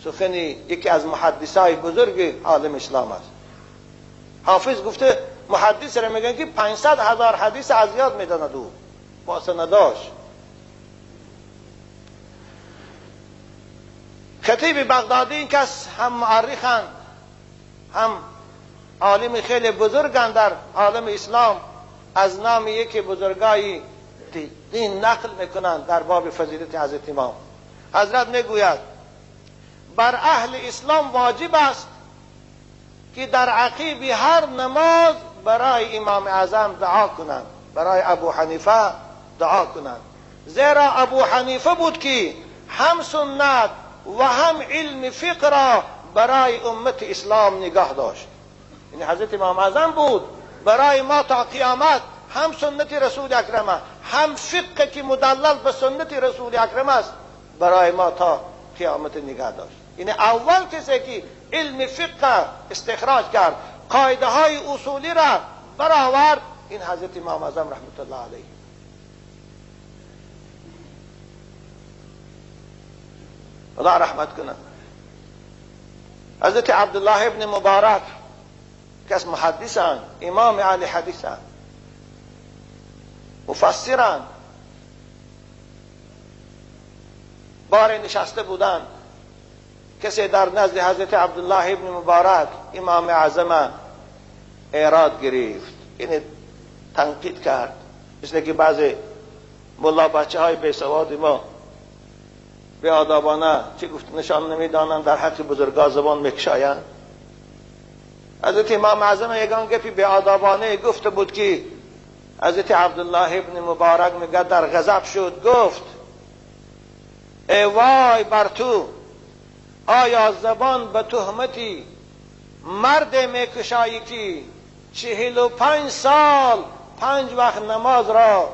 سخنی یکی از محدثای بزرگ عالم اسلام است. حافظ گفته محدث را میگن که 500,000 حدیث از یاد میداند او با سنداش. خطیب بغدادی این کس هم معرخند، هم عالم خیلی بزرگند در عالم اسلام، از نام یکی بزرگایی دین نقل میکنند در باب فضیلت حضرت امام. حضرت میگوید بر اهل اسلام واجب است که در عقیب هر نماز برای امام اعظم دعا کنند، برای ابو حنیفه دعا کنند، زیرا ابو حنیفه بود که هم سنت و هم علم فقه را برای امت اسلام نگاه داشت. یعنی حضرت امام اعظم بود برای ما تا قیامت هم سنت رسول اکرم، هم فقه که مدلل به سنت رسول اکرم است برای ما تا قیامت نگاه داشت. یعنی اول کسی که علم فقه استخراج کرد، قاعده های اصولی را برآورد، این حضرت امام اعظم رحمت الله علیه. خدا رحمت کنه. حضرت عبدالله ابن مبارک کس محدثان، امام اهل حدیثان، مفسران، بار نشسته بودند، کسی در نزد حضرت عبدالله ابن مبارک امام اعظم ایراد گرفت، یعنی تنقید کرد، مثل که بعضی ملا بچه های بی سواد ما به آدابانه چه گفت نشان نمیدانند در حق بزرگان زبان میکشایند. حضرت امام اعظم یگان گپی به آدابانه گفته بود که حضرت عبدالله ابن مبارک میگه در غضب شد، گفت ای وای بر تو، آیا زبان به تهمتی مرد میکشایی که 45 سال 5 وقت نماز را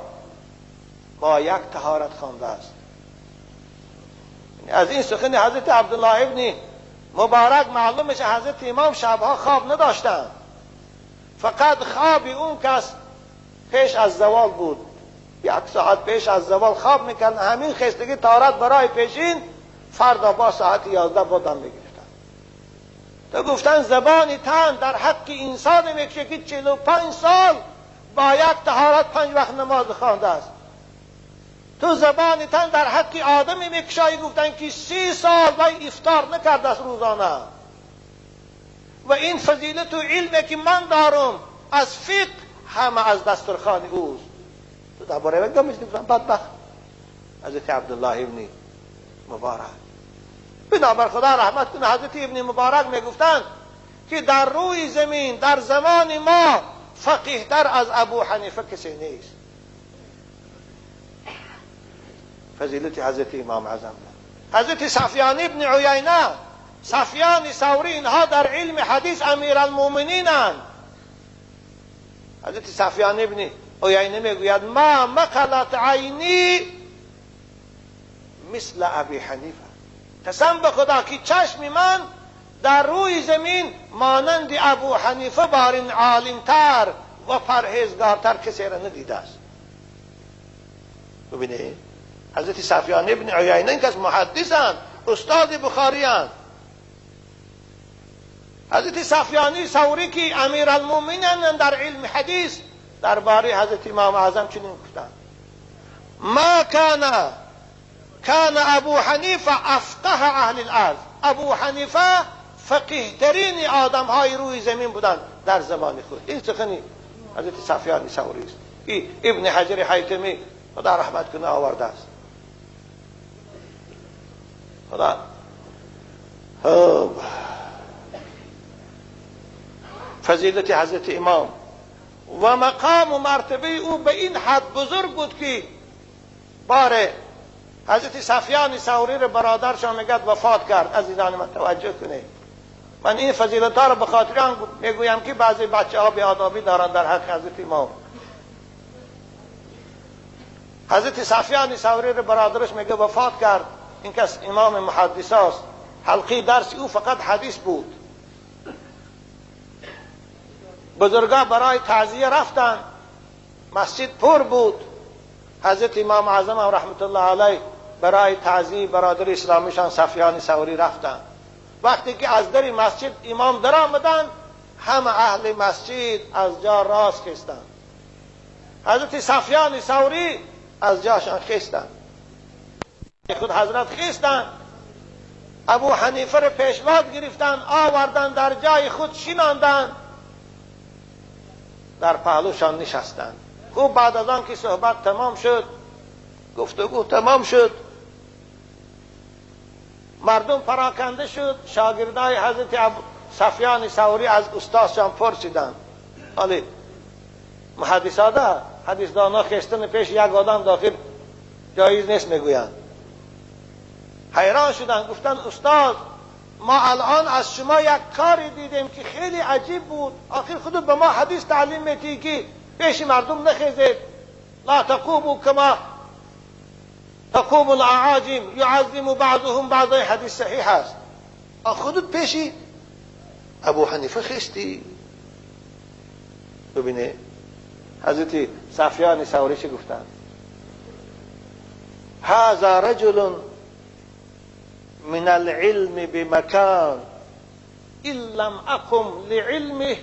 با یک طهارت خوانده است؟ از این سخن حضرت عبدالله ابن مبارک معلوم میشه حضرت امام شبها خواب نداشتند، فقط خواب اون کس پیش از زوال بود، 1 ساعت پیش از زوال خواب میکرد، همین خستگی طهارت برای پیشین فردا با ساعت 11 بودن میگرفتن. تو گفتن زبان تن در حق انسان میکشه که 45 سال با یک طهارت 5 وقت نماز خوانده است. تو زبان تن در حق آدمی میکشایی، گفتن که 30 سال وی افطار نکرده است روزانه، و این فضیلت و علمی که من دارم از فقه همه از دسترخوان اوست. تو درباره وی گمش نگفتن بدبخت حضرت عبدالله ابن مبارک. بنابر خدا رحمت کنه، حضرت ابن مبارک میگفتند که در روی زمین در زمان ما فقیه‌تر از ابو حنیفه کسی نیست. فضیلت حضرت امام اعظم. حضرت سفیان ابن عیینه، سفیان ثوری، اینها در علم حدیث امیرالمؤمنینند. حضرت سفیان ابن عیینه میگوید ما مقلت عینی مثل ابی حنیفه، قسم به خدا که چشم من در روی زمین مانند ابو حنیفه بارین عالمتر و پرهیزگارتر کسی را ندیده است. ببینید حضرت سفیان ابن عیینه این کس محدثند، استاد بخاری اند. حضرت سفیانی ثوری که امیرالمومنین در علم حدیث درباره حضرت امام اعظم چنین گفتند: ما کان ابو حنیفه افقه اهل الارض. ابو حنیفه فقیه ترین آدم های روی زمین بودند در زمان خود. این سخنی حضرت سفیانی ثوری است. ابن حجر حیتمی خدا رحمت کنه آورده است. خدا فضیلت حضرت امام و مقام و مرتبه او به این حد بزرگ بود که باره حضرت سفیان ثوری را برادرشان میگد وفات کرد. عزیزان من توجه کنید، من این فضیلت ها را به خاطر آن میگویم که بعضی بچه ها بیادابی دارن در حق حضرت امام. حضرت سفیان ثوری را برادرش میگه وفات کرد. این کس امام محدث است، حلقه درس او فقط حدیث بود. بزرگا برای تعزیه رفتن، مسجد پر بود. حضرت امام اعظم رحمت الله علیه برای تعزیه برادر اسلامیشان سفیان ثوری رفتن. وقتی که از در مسجد امام در آمدند، همه اهل مسجد از جا راست خیستند. حضرت سفیان ثوری از جاشان خیستند، خود حضرت خیستند. ابو حنیفه را پیشواد گرفتند، آوردند در جای خود شیناندند، در پهلوشان نشستند. خوب بعد از آن که صحبت تمام شد، گفتگو تمام شد، مردم پراکنده شد. شاگردای حضرت سفیان ثوری از استادشان پرسیدند. حالی محدثاده حدیث دانا خستن پیش یک آدم داخل جایز نیست میگویند. حیران شدند، گفتند استاد ما الان از شما یک کاری دیدیم که خیلی عجیب بود. آخر خود به ما حدیث تعلیم میدی که پیش مردم نخیزید، لا تقوموا کما تقوم الاعاجم يعظم بعضهم بعضا. حدیث صحیح است. خودت پیشی ابو حنیفه خستی. ببینه حضرت سفیان ثوری چه گفتند: هذا رجل من العلم بمكان إن لم أقم لعلمه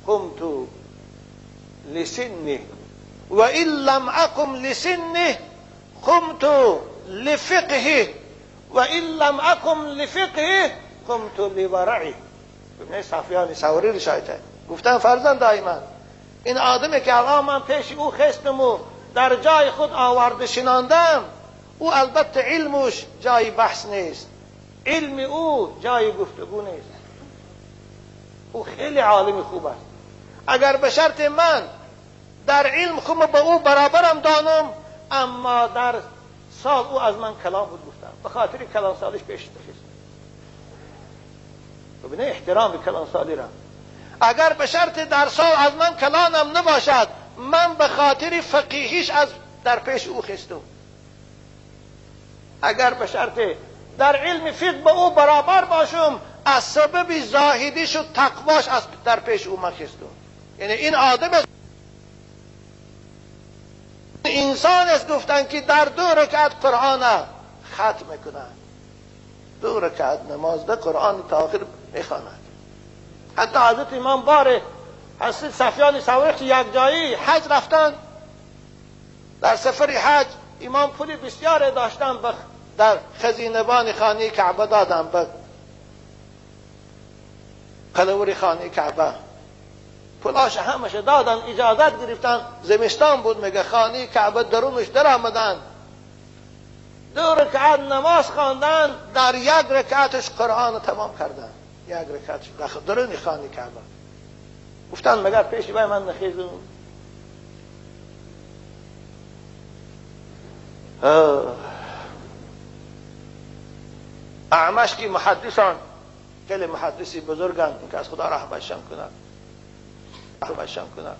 قمت لسنه وإن لم أقم لسنه قمت لفقهه وإن لم أقم لفقهه قمت لورعه. ببینید سفیان ثوری رو شایده گفتن فرزند دائما این آدمی که الان من پیش او خستم و در جای خود آورده شناندم، او البته علمش جای بحث نیست، علم او جای گفتگو نیست. او خیلی عالم خوب است. اگر به شرط من در علم خوب با او برابرم دانم، اما در سال او از من کلام بود گفتم، به خاطر کلام سالش پیش نشست. ببینه احترام به کلام سالی را. اگر به شرط در سال از من کلامم نباشد، من به خاطر فقیهیش از در پیش او خستم. اگر به شرط در علم فقه با او برابر باشم، از سبب زاهدیش و تقواش از در پیش او من خستم. یعنی این آدم انسان است گفتن که در 2 رکعت قرآن ختم میکنند، 2 رکعت نماز ده قرآن تا آخر میخواند. حتی حضرت امام باره حضرت سفیان ثوری یک جایی حج رفتن، در سفر حج امام پولی بسیار داشتن، در خزینه‌بان خانه کعبه دادن، به قلور خانه کعبه پولاش همش دادن، اجازت گرفتن. زمستان بود، میگه خانه کعبه درونش در آمدن، 2 رکعت نماز خواندن، در 1 رکعتش قرآن تمام کردن. 1 رکعتش درون خانه کعبه. گفتن مگر پیش بای من نخیزون؟ اعمش کی محدثان، خیلی محدثی بزرگن، این که از خدا رحمتشان کنند، رحمتشان کنند.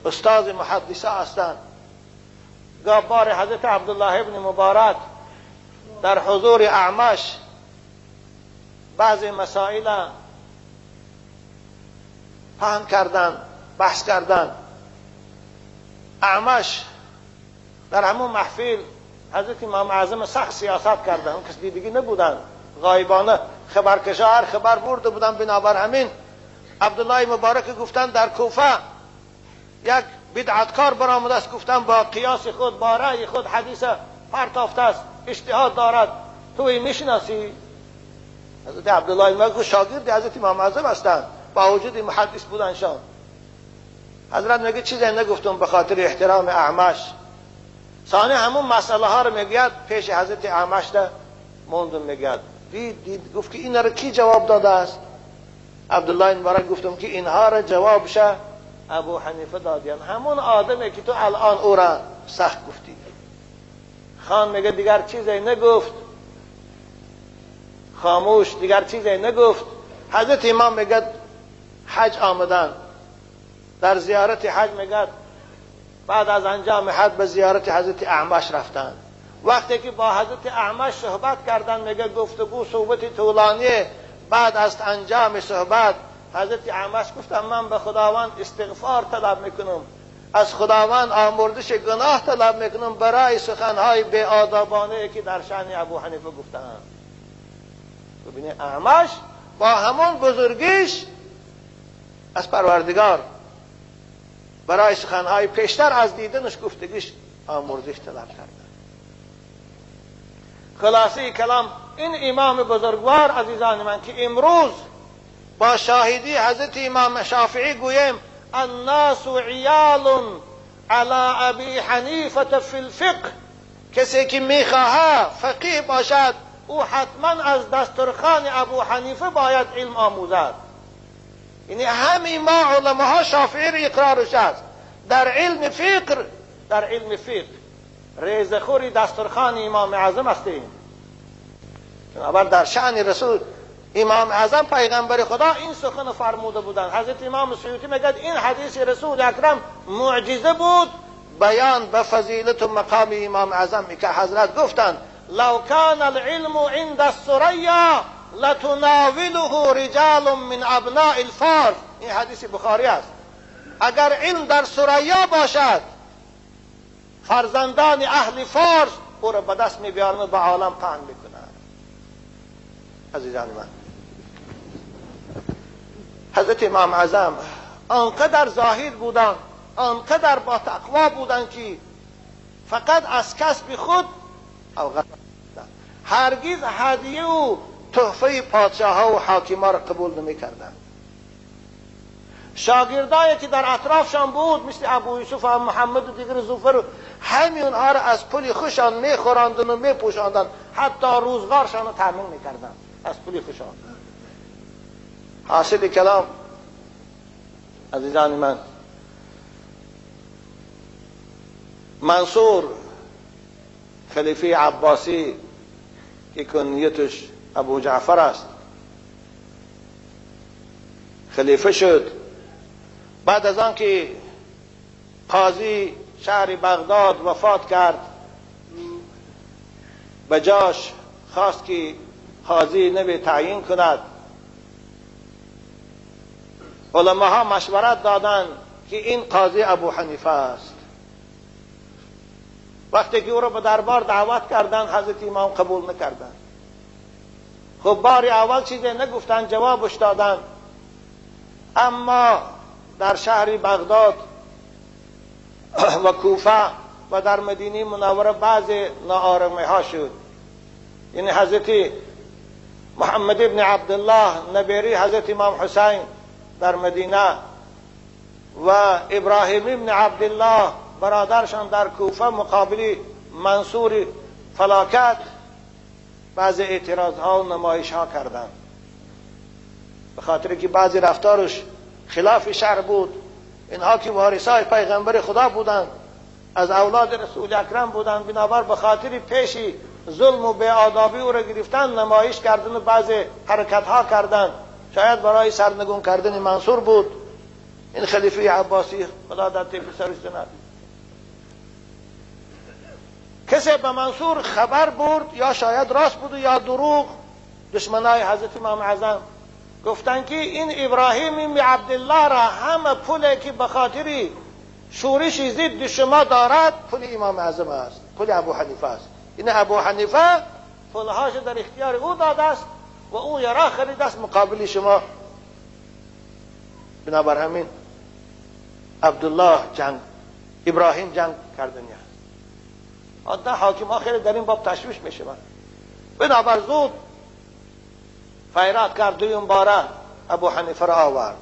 استاد محدثه هستند. گاه بار حضرت عبدالله ابن مبارک در حضور اعمش بعضی مسائل فهم کردن، بحث کردن. اعمش در همون محفل حضرت امام اعظم سخت سیاست کردن، اون کسی دیگه نبودن، غایبانه خبرکشا هر خبر برده بودن. بنابر همین عبدالله مبارک گفتن در کوفه یک بدعتکار برآمده است، گفتن با قیاس خود با رأی خود حدیث پرتافته است، اجتهاد دارد، تو این میشناسی؟ حضرت عبدالله مبارک شاگرد حضرت امام اعظم هستند، با وجود محدث بودنشان. حضرت میگه چیزی نگفتم به خاطر احترام اعمش. ثانی همون مسئله ها رو میگید پیش حضرت اعمش ده موندم، میگید دید گفت که این رو کی جواب داده است؟ عبدالله مبارک گفتم که اینها را جوابش ابو حنیفه دادیان، همون آدمی که تو الان او را سخت گفتی. خان میگه دیگر چیزی نگفت، خاموش، دیگر چیزی نگفت. حضرت امام میگه حج آمدن، در زیارت حج میگه بعد از انجام حج به زیارت حضرت اعمش رفتن. وقتی که با حضرت اعمش صحبت کردن میگه گفتگو صحبت طولانی، بعد از انجام صحبت حضرت اعمش گفتن من به خداوند استغفار طلب میکنم، از خداوند آمرزش گناه طلب میکنم برای سخنهای بی آدابانه که در شأن ابو حنیفه گفتن. ببینید اعمش با همون بزرگیش از پروردگار برای سخنهای پیشتر از دیدنش گفتگیش آمرزش طلب کردن. خلاصه کلام این امام بزرگوار عزیزان من که امروز با شاهدی حضرت امام شافعی گویم الناس عیال علی ابی حنیفه فی الفقه، کسی که میخواهد فقیه باشد او حتما از دسترخوان ابو حنیفه باید علم آموزد. یعنی همه ما علماء شافعی را اقرارش است در علم فقه ریزخوری دسترخوان امام اعظم هستیم. بنابر در شأن رسول امام اعظم پیغمبر خدا این سخن فرموده بودند. حضرت امام سیوطی میگه این حدیث رسول اکرم معجزه بود بیان به فضیلت و مقام امام اعظم که حضرت گفتند لو کان العلم عند الثریا لتناوله رجال من ابناء الفارس. این حدیث بخاری است. اگر علم در ثریا باشد فرزندان اهل فارس او را به دست میبیارند و به عالم پهن میکنند. عزیزان من، حضرت امام اعظم آنقدر زاهد بودند، آنقدر با تقوا بودند که فقط از کسب خود اوقات هرگز هدیه و تحفه پادشاه ها و حاکما را قبول نمی کردند. شاگردایی که در اطرافشان بود مثل ابو یوسف و محمد و دیگر زوفر، همه اونها را از پول خوشان می خوراندن و می پوشاندن، حتی روزگارشان را تامین می کردن از پول خوشان. حاصل کلام عزیزان من، منصور خلیفه عباسی که کنیتش ابو جعفر است خلیفه شد. بعد از آن که قاضی شهر بغداد وفات کرد به جاش خواست که قاضی نبی تعیین کند. علماء مشورت دادند که این قاضی ابو حنیفه است. وقتی که او را به دربار دعوت کردند حضرت امام قبول نکردند. خب بار اول چیزی نگفتند، جوابش دادند. اما در شهر بغداد و کوفه و در مدینه منوره بعض ناآرامی ها شد. یعنی حضرت محمد ابن عبدالله نبیری حضرت امام حسین در مدینه و ابراهیم ابن عبدالله برادرشان در کوفه مقابل منصور فلاکت بعض اعتراض ها و نمایش ها کردند، به خاطر که بعضی رفتارش خلاف شرع بود. اینها که وارثای پیغمبر خدا بودند، از اولاد رسول اکرم بودند، بنابر به خاطر پیشی ظلم و بی‌آدابی او را گرفتن، نمایش کردن و بعضی حرکت ها کردند. شاید برای سرنگون کردن منصور بود. این خلیفه عباسی خدا در طیف سرش زند. کسی به منصور خبر برد، یا شاید راست بود یا دروغ، دشمنای حضرت امام اعظم گفتن که این ابراهیم ابن عبدالله را همه پولی که به خاطر شورشی ضد شما دارد، پول امام اعظم است، پول ابو حنیفه است. این ابو حنیفه پولهاش در اختیار او داده است و او یرا خریده است مقابل شما. بنابر همین عبدالله جنگ، ابراهیم جنگ کردنی است. عادتا حاکم ها خیلی در این باب تشویش می شود. بنابر زود فیرات کرد، دویم باره ابو حنیفه را آورد.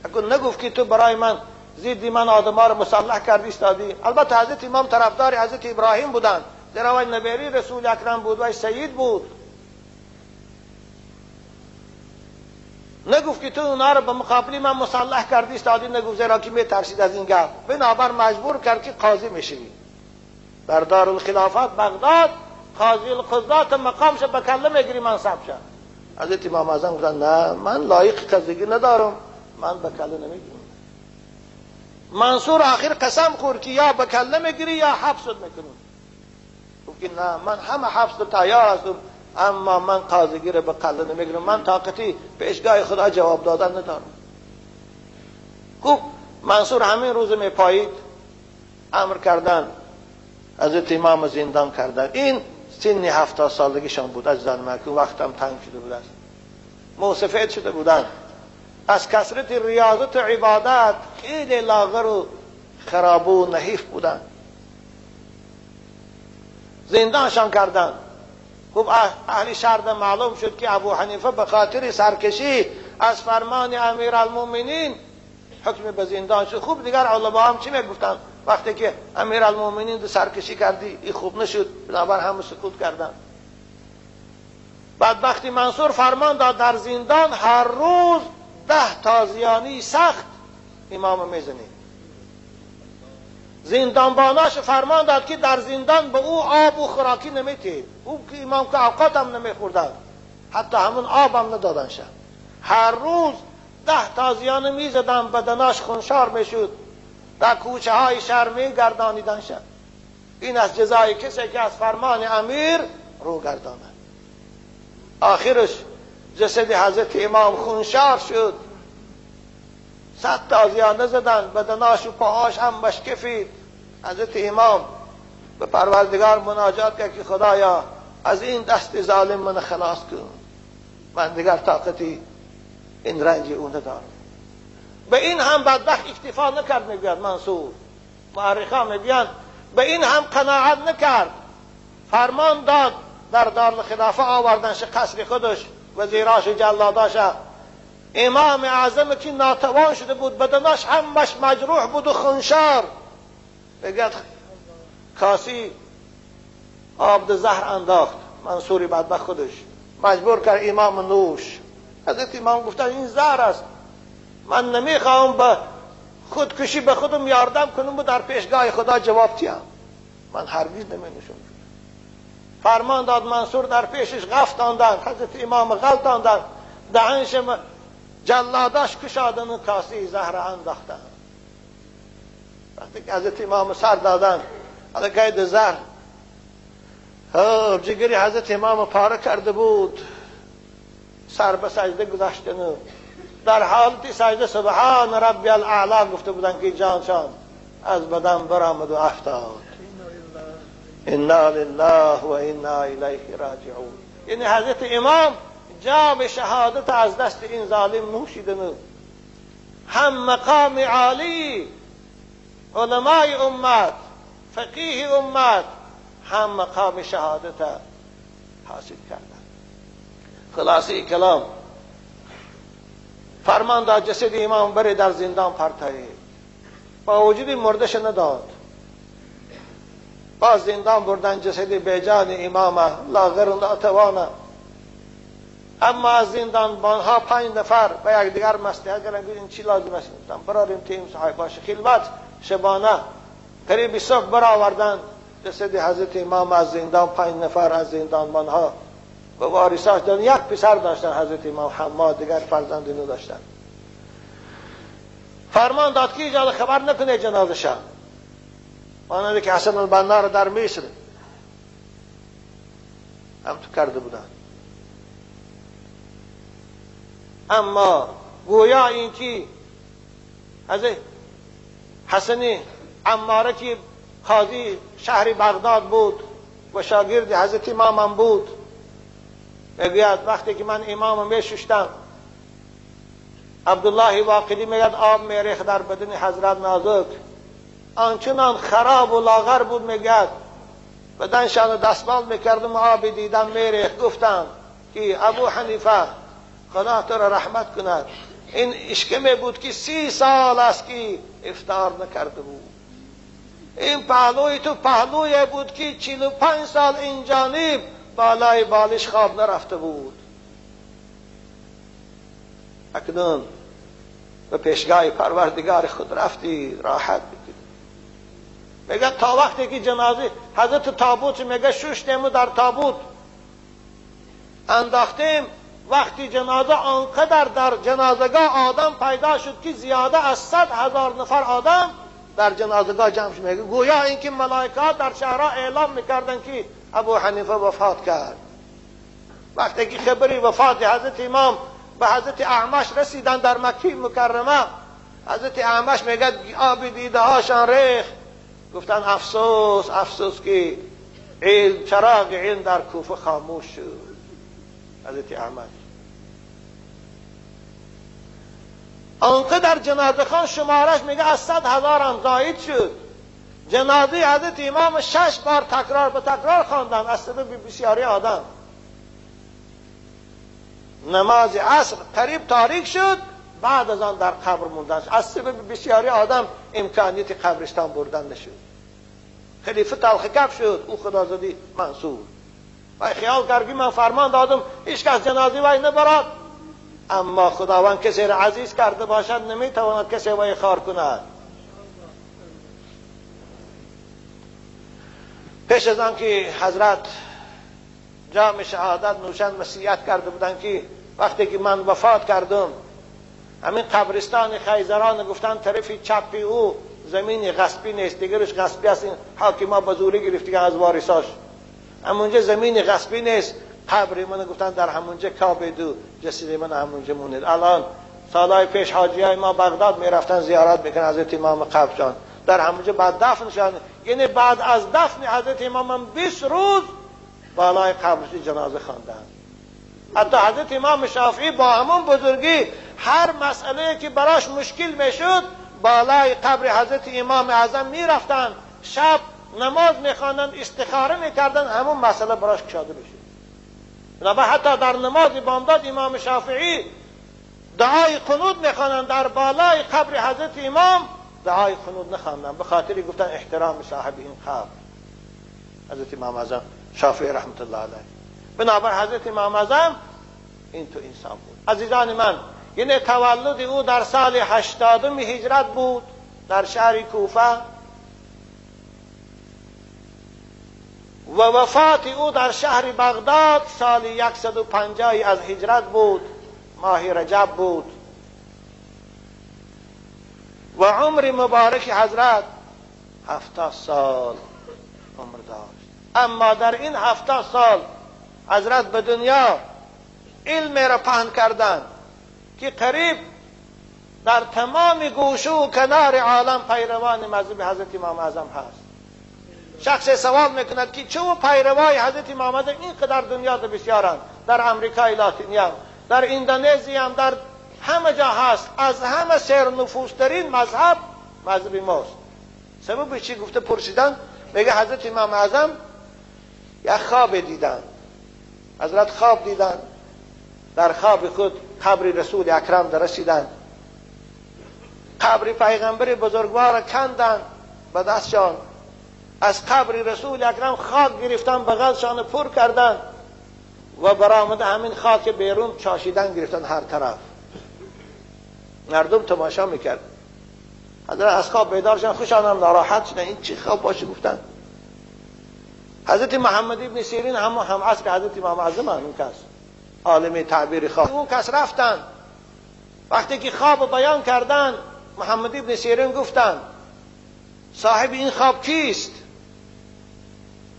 اگر نگفت که تو برای من زیدی من آدم ها را مسلح کردی استادی. البته حضرت امام طرفدار حضرت ابراهیم بودند، زیرا وی نبیری رسول اکرم بود، وی سید بود. نگفت که تو اونا را به مقابل من مسلح کردی استادی، نگفت، زیرا که می ترسید از این گپ. بنابر مجبور کرد که قاضی میشوی. در دارالخلافات بغداد قاضی القضات مقامش به کله میگیری منصب شد. حضرت امام اعظم گفتن نه، من لایق قضیگی ندارم، من به کله نمیگیرم. منصور آخر قسم خورد که یا به کله میگیری یا حبست میکنم. گفت که نه، من همه حبست تیار هستم، اما من قاضیگی را به کله نمیگیرم، من طاقتی پیشگاه خدا جواب دادن ندارم. گفت منصور همین روز میپایید، امر کردن حضرت امام زندان کردن. این سن 70 سالگیشان بود عزیزان من، که وقت هم تنگ شده بود است، موسفید شده بودند، از کثرت ریاضت و عبادت خیلی لاغر و خراب و نحیف بودند. زندانشان کردند. خب اهل شهر معلوم شد که ابو حنیفه به خاطر سرکشی از فرمان امیرالمومنین حکم به زندان شد. خوب دیگر علما هم چی میگفتن؟ وقتی که امیرالمومنین سرکشی کردی این خوب نشد، بنابر همه سکوت کردن. بعد وقتی منصور فرمان داد در زندان هر روز 10 تازیانی سخت امام میزنی. زندانباناش فرمان داد که در زندان به او آب و خوراکی نمیتید. او که امام که اوقات هم نمیخوردن، حتی همون آب هم ندادن شد. هر روز 10 تازیانه میزدن، بدناش خونشار میشد، در کوچه های شهر میگردانیدن شد. این از جزای کسی که از فرمان امیر رو گرداند. آخرش جسد حضرت امام خونشار شد، 100 تازیانه زدن، بدناش و پاهاش هم مشکفید. حضرت امام به پروردگار مناجات کرد که خدایا از این دست ظالم من خلاص کن، من دیگر طاقتی این رنج او ندارم. به این هم بدبخت اکتفا نکرد، میگوید منصور، مورخان میگویند به این هم قناعت نکرد، فرمان داد در دارالخلافه آوردنش قصر خودش، وزیراش و جلاداش. امام اعظم که ناتوان شده بود، بدناش همش مجروح بود و خونشار، بگید کاسی آب زهر انداخت منصوری بدبخت خودش، مجبور کرد امام نوش. حضرت امام گفتن این زهر است، من نمیخواهم به خودکشی به خودم یاردم کنم و در پیشگاه خدا جواب تیم، من هرگز نمینوشم. فرمان داد منصور در پیشش غفت آندن، حضرت امام غلط آندن، دهنش جلاداش کشادن و کاسی زهر انداختن. وقتی که حضرت امام سر دادن، قید زهر جگری حضرت امام پاره کرده بود، سر به سجده گذاشتن، در حالت سجده سبحان ربی الاعلی گفته بودن که جانشان از بدن برآمد و افتاد. انا لله و انا الیه راجعون. یعنی حضرت امام جام شهادت از دست این ظالم نوشیدن. هم مقام عالی علمای امت، فقیه امت، هم مقام شهادت حاصل کردن. خلاصه کلام فرمان داد جسد امام بره در زندان پرتایی، با وجود مردش نداد، با زندان بردن جسد بیجان امام لاغر و ناتوانه. اما از زندانبانها 5 نفر به یک دیگر مصلحت کردن، این چی لازم است؟ براریم تیم صاحب باشه. خلوت شبانه قریب صبح برآوردن جسد حضرت امام از زندان. 5 نفر از زندانبانها به وارثاش دادن. یک پسر داشتن حضرت امام حماد، دیگر فرزند نداشتن. فرمان داد که ایجاد خبر نکنه جنازه شان، مانند که حسن البنا را در مصر هم تو کرده بودن. اما گویا این که حضرت حسن عماره که قاضی شهر بغداد بود و شاگرد حضرت امام بود، میگوید وقتی که من امام میشستم، عبدالله واقدی میگوید آب میریخت در بدن حضرت نازک، آنچنان خراب و لاغر بود، میگوید بدنشان دستمال میکردم و آب دیدم میریخت. گفتم که ابو حنیفه خدا تو را رحمت کند، این اشکمه بود که 30 سال است که افطار نکرده بود. این پهلوی تو پهلوی بود که 45 سال این جانب بالای بالش خواب نرفته بود. اکنون به پیشگاه پروردگار خود رفتی راحت بکنی. میگه تا وقتی که جنازه حضرت تابوت، میگه ششتیم در تابوت انداختیم، وقتی جنازه آنقدر در جنازگاه آدم پیدا شد که زیاده از 100,000 نفر آدم در جنازگاه جمع شد. میگه گویا اینکه ملائکات در شهرها اعلام میکردن که ابو حنیفه وفات کرد. وقتی که خبری وفات حضرت امام به حضرت اعمش رسیدن در مکه مکرمه، حضرت اعمش میگه آب دیده هاشان ریخت. گفتن افسوس افسوس که علم، چراغ علم در کوفه خاموش شد. حضرت اعمش آنقدر جنازه خان شمارش میگه از 100,000 هم زاید شد. جنازه حضرت امام 6 بار تکرار به تکرار خواندن از سبب بسیاری آدم. نماز عصر قریب تاریک شد، بعد از آن در قبر موندن از سبب بسیاری آدم امکانیت قبرستان بردن نشد. خلیفه تلخ شد، او خدازادی منصور و خیال کرد من فرمان دادم هیچ کس جنازه وی نبرد، اما خداوند کسی را عزیز کرده باشد نمیتواند کسی وی خار کند. پیش از آن که حضرت جام شهادت نوشن وصیت کرده بودن که وقتی که من وفات کردم همین قبرستان خیزران گفتن طرف چپی او زمین غصبی نیست، دیگرش غصبی است، این حاکما به زوری گرفتگی از وارثاش، همونجا زمین غصبی نیست. قبر من گفتن در همونجا کابیدو، جسد من همونجا مونید. الان سالهای پیش حاجی های ما بغداد میرفتن زیارت میکنن حضرت امام قبرشان، در همونجا بعد دفنشان، یعنی بعد از دفن حضرت امام 20 روز بالای قبرش جنازه خواندن. حتی حضرت امام شافعی با همون بزرگی هر مسئله که براش مشکل میشد بالای قبر حضرت امام اعظم میرفتن، شب نماز میخواندن، استخاره میکردن، همون مسئله براش کشاده بشه. بنابراین حتی در نماز بامداد امام شافعی دعای قنوت میخواندن، در بالای قبر حضرت امام دعای قنوت نخواندن، به خاطر گفتن احترام صاحب این قبر حضرت امام اعظم شافعی رحمت الله علیه. بنابراین حضرت امام اعظم این تو انسان بود. عزیزان من، یعنی تولد او در سال 80 هجرت بود در شهر کوفه و وفات او در شهر بغداد سال 150 از هجرت بود، ماه رجب بود و عمر مبارک حضرت 70 سال عمر داشت. اما در این 70 سال حضرت به دنیا علم را پهن کردند که قریب در تمام گوشه و کنار عالم پیروان مذهب حضرت امام اعظم هست. شخص سوال میکند که چه پیروای حضرت امام اعظم اینقدر دنیا بسیارند، در امریکای لاتینی هم، در اندونزی هم، در همه جا هست. از همه سر نفوذترین مذهب مذهب ماست. سبب چی گفته پرسیدن؟ میگه حضرت امام اعظم یک خواب دیدن. حضرت خواب دیدن، در خواب خود قبر رسول اکرم در رسیدن، قبر پیغمبر بزرگوار کندن به دستشان، از قبر رسول اکرم خاک گرفتن بغلشان پر کردن و برآمده همین خاک بیرون چاشیدن گرفتن هر طرف. مردم تماشا میکرد. حضرت از خواب بیدار شدن، خوشانم ناراحت شدن این چی خواب باشه. گفتن حضرت محمد ابن سیرین هم عصر حضرت امام اعظم اون کس عالم تعبیر خواب، اون کس رفتن وقتی که خواب بیان کردن محمد ابن سیرین گفتن صاحب این خواب کیست؟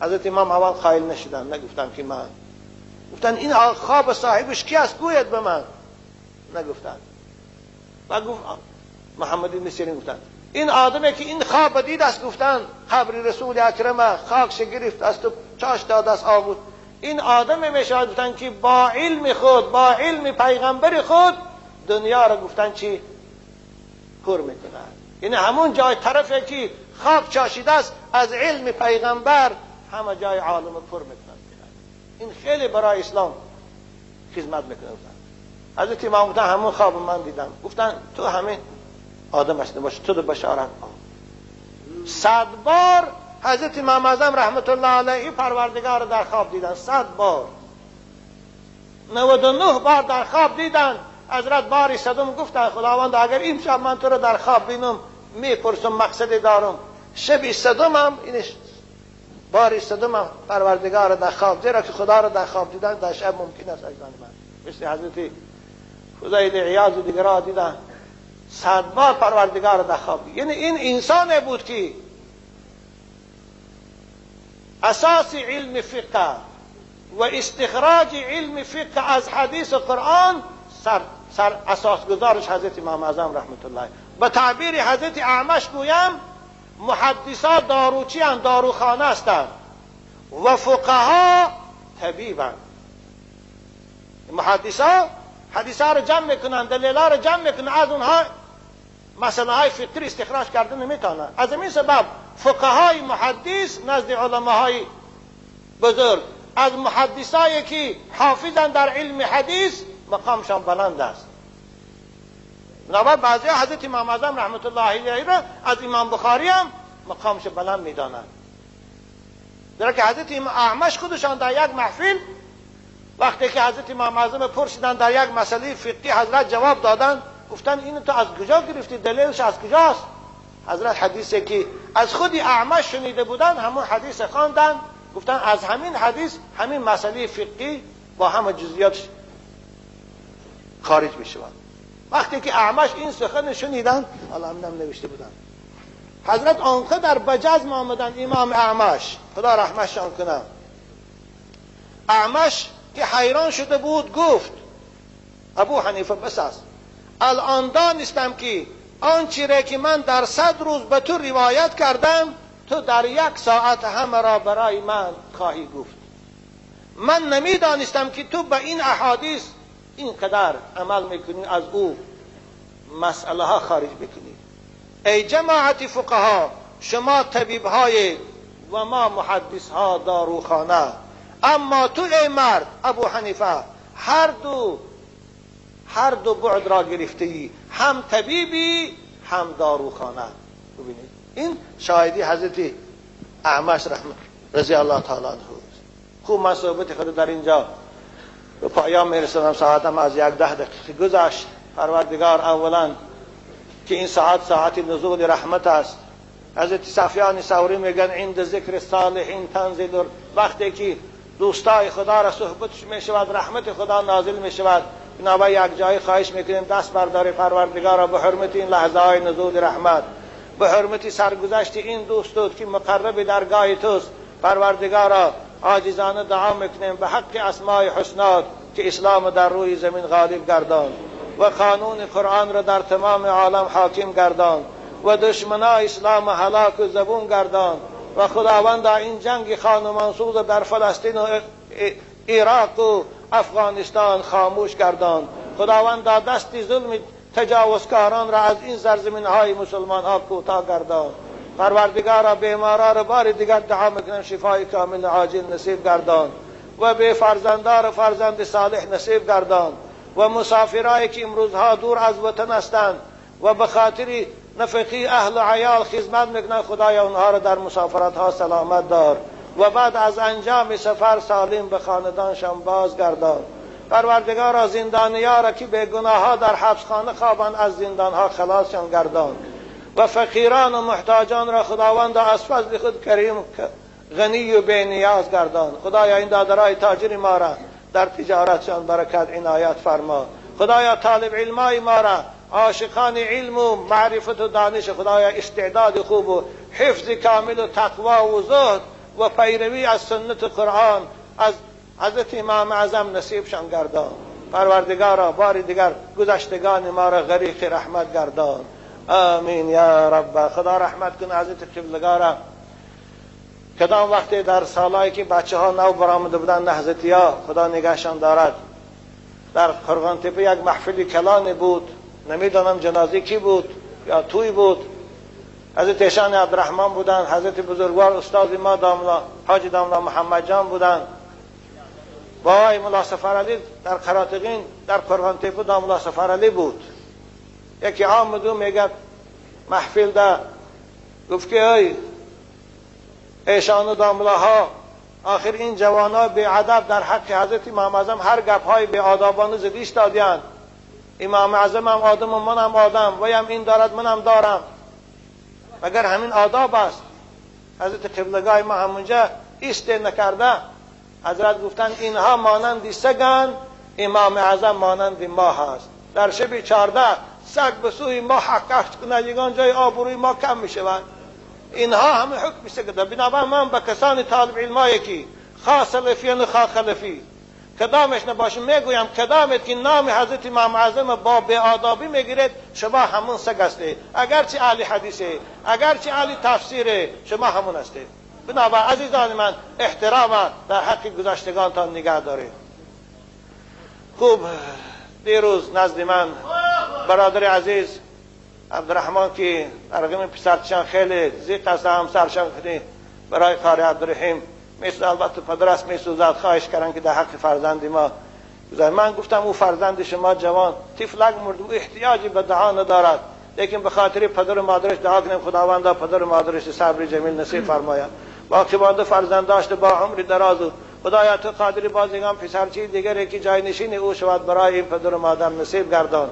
حضرت امام اول قائل نشدن، نگفتن که من. گفتن این خواب صاحبش کی است گوید به من. نگفتن. و گفت محمد ابن سیرین گفتن این آدمی که این خواب دید است، گفتن قبر رسول اکرم خاکش گرفت است و چاش داد است آبود. این آدم میشود گفتن که با علم خود، با علم پیغمبر خود دنیا را گفتن چی پر میکنه. یعنی همون جای طرفی که خواب چاشیده است از علم پیغمبر همه جای عالم پر میکنن. این خیلی برای اسلام خدمت میکنه. حضرت امام گفتن همون خواب من دیدم، گفتن تو همین آدم هستی باشه، تو بشارت کن. 100 بار حضرت امام اعظم رحمت الله علیه پروردگار در خواب دیدن، 100 بار. 99 بار در خواب دیدن. حضرت باری صدم گفتن خداوند اگر این شب من تو رو در خواب بینم میپرسم مقصدی دارم. شب صدم هم این باری صدم هم پروردگار در خواب، زیرا که خدا رو در خواب دیدن در شب ممکن است ایزان من، مثل حضرت فضیل عیاض و دیگرها دیدن 100 بار پروردگار در خواب. یعنی این انسان بود که اساس علم فقه و استخراج علم فقه از حدیث قرآن سر اساس گذارش حضرت امام اعظم رحمت الله. به تعبیر حضرت اعمش گویم محدثا داروچی اند، داروخانه هستند و فقها طبیبند. محدثا حدیثا رو جمع میکنن، دلیلا رو جمع میکنن، از اونها مسئله های فقهی استخراج کردن نمیتونن. از این سبب فقهای محدث نزد علماهای بزرگ از محدثایی که حافظن در علم حدیث مقامشان بلند است. بنابر بعضی حضرت امام اعظم رحمت الله علیه را از امام بخاری هم مقامش بلند میدانند. در که حضرت اعمش خودشان در یک محفل وقتی که حضرت امام اعظم پرسیدن در یک مسئله فقهی، حضرت جواب دادن، گفتن این تو از کجا گرفتی، دلیلش از کجاست؟ حضرت حدیثی که از خود اعمش شنیده بودن همون حدیث خواندن، گفتن از همین حدیث همین مسئله فقهی با همه جزئیاتش خارج میشود. وقتی که اعمش این سخن شنیدن، حالا هم نوشته بودن، حضرت آنقدر بجزم آمدن امام اعمش خدا رحمتشان کنه. اعمش که حیران شده بود گفت ابو حنیفه بس است، الان دانستم که آنچه را که من در 100 روز به تو روایت کردم تو در 1 ساعت همه را برای من خواهی گفت. من نمیدانستم که تو به این احادیث اینقدر عمل میکنی، از او مسئله ها خارج بکنی. ای جماعت فقها، شما طبیب های و ما محدث ها داروخانه، اما تو ای مرد ابو حنیفه هر دو بعد را گرفتی، هم طبیبی هم داروخانه. ببینید این شاهدی حضرت اعمش رحمت رضی الله تعالی عنه. خوب من صحبت خود در اینجا به پایان میرسونم، ساعتم از 10 دقیقه گذشت. پروردگار اولا که این ساعت نزول رحمت است. حضرت سفیان ثوری میگن عند ذکر صالحین تنزل، وقتی که دوستای خدا را صحبتش میشود رحمت خدا نازل میشود. بنابراین یک جای خواهش میکنیم دست بردار پروردگار به حرمت این لحظه های نزول رحمت، به حرمت سرگذشت این دوست که مقرب درگاه توست، پروردگارا عاجزانه دعا میکنیم به حق اسماء حسنات که اسلام در روی زمین غالب گردان و قانون قرآن را در تمام عالم حاکم گردان و دشمنای اسلام هلاک و زبون گردان و خداوند این جنگ خان و منصور در فلسطین و عراق و افغانستان خاموش گردان. خداوند دست ظلم تجاوزکاران را از این سرزمین های مسلمان ها کوتاه گردان. پروردگارا بیمارا را بار دیگر دعا میکنم شفای کامل عاجل نصیب گردان و به فرزندار فرزند صالح نصیب گردان و مسافرایی که امروزها دور از وطن هستند و به خاطر نفقی اهل و عیال خدمت میکنن، خدایا اونها را در مسافرت ها سلامت دار و بعد از انجام سفر سالم به خاندانشان بازگردان. پروردگارا زندانیان را که به گناه ها در حبسخانه خوابند از زندان ها خلاصشان گردان و فقیران و محتاجان را خداوند از فضل خود کریم غنی و بی نیاز گردان. خدایا این دادرای تاجر ما را در تجارتشان برکت عنایت فرما. خدایا طالب علمای ما را عاشقان علم و معرفت و دانش، خدایا استعداد خوب و حفظ کامل و تقوا و زهد و پیروی از سنت قرآن از حضرت امام اعظم نصیبشان گردان. پروردگارا بار دیگر گذشتگان ما را غریق رحمت گردان آمین یا رب. خدا رحمت کنه حضرت قبلگارا. کدام وقتی در سالایی که بچه ها نو برآمده بودن نهضتی ها، خدا نگهشان دارد، در قرغان تپه یک محفلی کلانی بود، نمیدانم جنازه کی بود یا توی بود، حضرت ایشان عبدالرحمن بودن، حضرت بزرگوار استاد ما حاجی داملا محمد جان بودن، با آقای ملا سفرعلی در قراتقین در قرغان تپه داملا سفرعلی بود. یکی آمد و میگه محفل ده، گفت که ای ایشان و داملاها، آخر این جوانا به ادب در حق حضرت امام اعظم هر گپ های به آدابانه زدیش دادیان. امام اعظم هم آدم و منم آدم، ویم این دارد منم دارم، مگر همین آداب است؟ حضرت قبلگاه ما همونجا ایسته نکرده. حضرت گفتن اینها مانند سگن، امام اعظم مانند ما هست. در شب 14 سگ به سوی ما حقش کنه، یگان جای آبروی ما کم میشوند. اینها همه حکم سگده. بنابراین من به کسان طالب علمایی که خواه سلفی و خواه خلفی کدامش نباشه میگویم کدامت که نام حضرت امام اعظم با بی‌آدابی میگیرید، شما همون سگ هستید. اگرچه اهل حدیثه، اگرچه اهل تفسیره، شما همون هستید. بنابراین عزیزان من، احترام در حق گذشتگانتان نگه دارید. خوب، دیروز نزد من برادر عزیز عبدالرحمن که رقم پسرچان خیلی زیق است، همسرشان خیلی برای قاری عبدالرحیم مثل البته پدر است میسوزد، خواهش کردن که در حق فرزند ما گذارد. من گفتم او فرزند شما جوان طفلک مرد، او احتیاجی به دعا ندارد، لیکن به خاطر پدر و مادرش دعا کنیم خداوند پدر و مادرش صبر جمیل نصیب فرماید. باقی فرزند داشته با عمر دراز و خدایا تو قادری بازیگان پسرچی دیگری که جای نشین او شود برای این پدر و مادر نصیب گردان.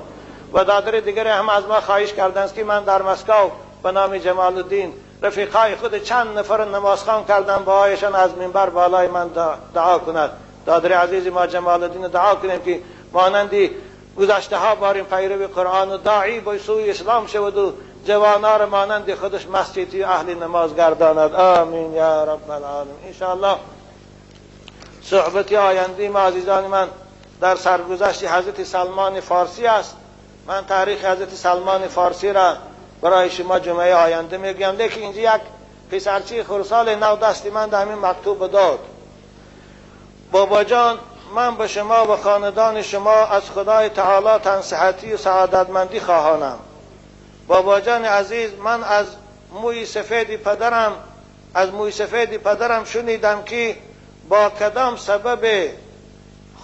و دادر دیگری هم از ما خواهش کردند که من در مسکو به نام جمال الدین رفیقای خود چند نفر نمازخوان کردن با آیشان از منبر بالای من دعا کند. دادر عزیز ما جمال الدین دعا کنیم که مانندی گذشته ها باریم پیرو قرآن و داعی به سوی اسلام شود و جوانار مانند خودش مسجدی اهل نماز گرداند. آمین یا رب العالمین. انشاءالله صحبتی آینده ما عزیزان من در سرگذشت حضرت سلمان فارسی است. من تاریخ حضرت سلمان فارسی را برای شما جمعه آینده میگم، لیکن اینجا یک پسرچی خردسال نو دست من در همین مکتوب داد. بابا جان، من به شما و خاندان شما از خدای تعالی تن صحتی و سعادتمندی خواهانم. بابا جان عزیز، من از موی سفید پدرم شنیدم که با کدام سبب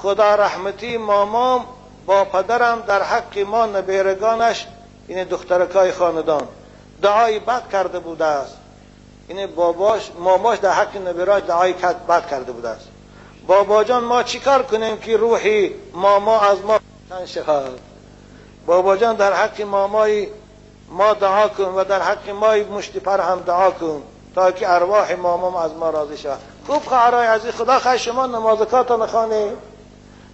خدا رحمتی مامام با پدرم در حق ما نبیرگانش، این دخترکای خاندان، دعای بد کرده بوده است. این ماماش در حق نبیراش دعای بد کرده بوده است. بابا جان، ما چیکار کنیم که روحی ماما از ما تن شود؟ بابا جان، در حق مامای ما دعا کن و در حق مای مشتپر هم دعا کن تا که ارواح مامام از ما راضی شود. خوب خواهرای عزیز، خدا خواهد شما نمازکاتان خانه،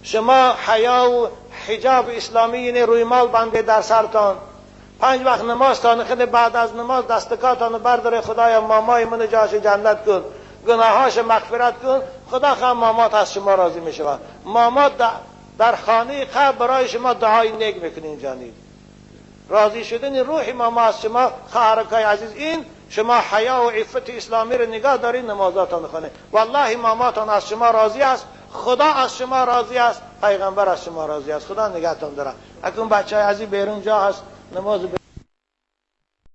شما حیا و حجاب اسلامی یعنی روی مال بنده در سرتان، 5 وقت نماز تان خیلی بعد از نماز دستکاتان برداره، خدایا مامای من جاش جنت کن، گناهاش مغفرت کن، خدا خواهد مامات از شما راضی می شود. مامات در خانه قبر برای شما دعای نیک میکنین جانید. راضی شدن روح ماما از شما خواهرکای عزیز، این شما حیا و عفت اسلامی رو نگاه دارین نمازاتان خانه. والله ماماتان از شما راضی است، خدا از شما راضی است، پیغمبر از شما راضی است. خدا نگهتان داره. اکنون بچه های عزیز بیرون جا هست، نماز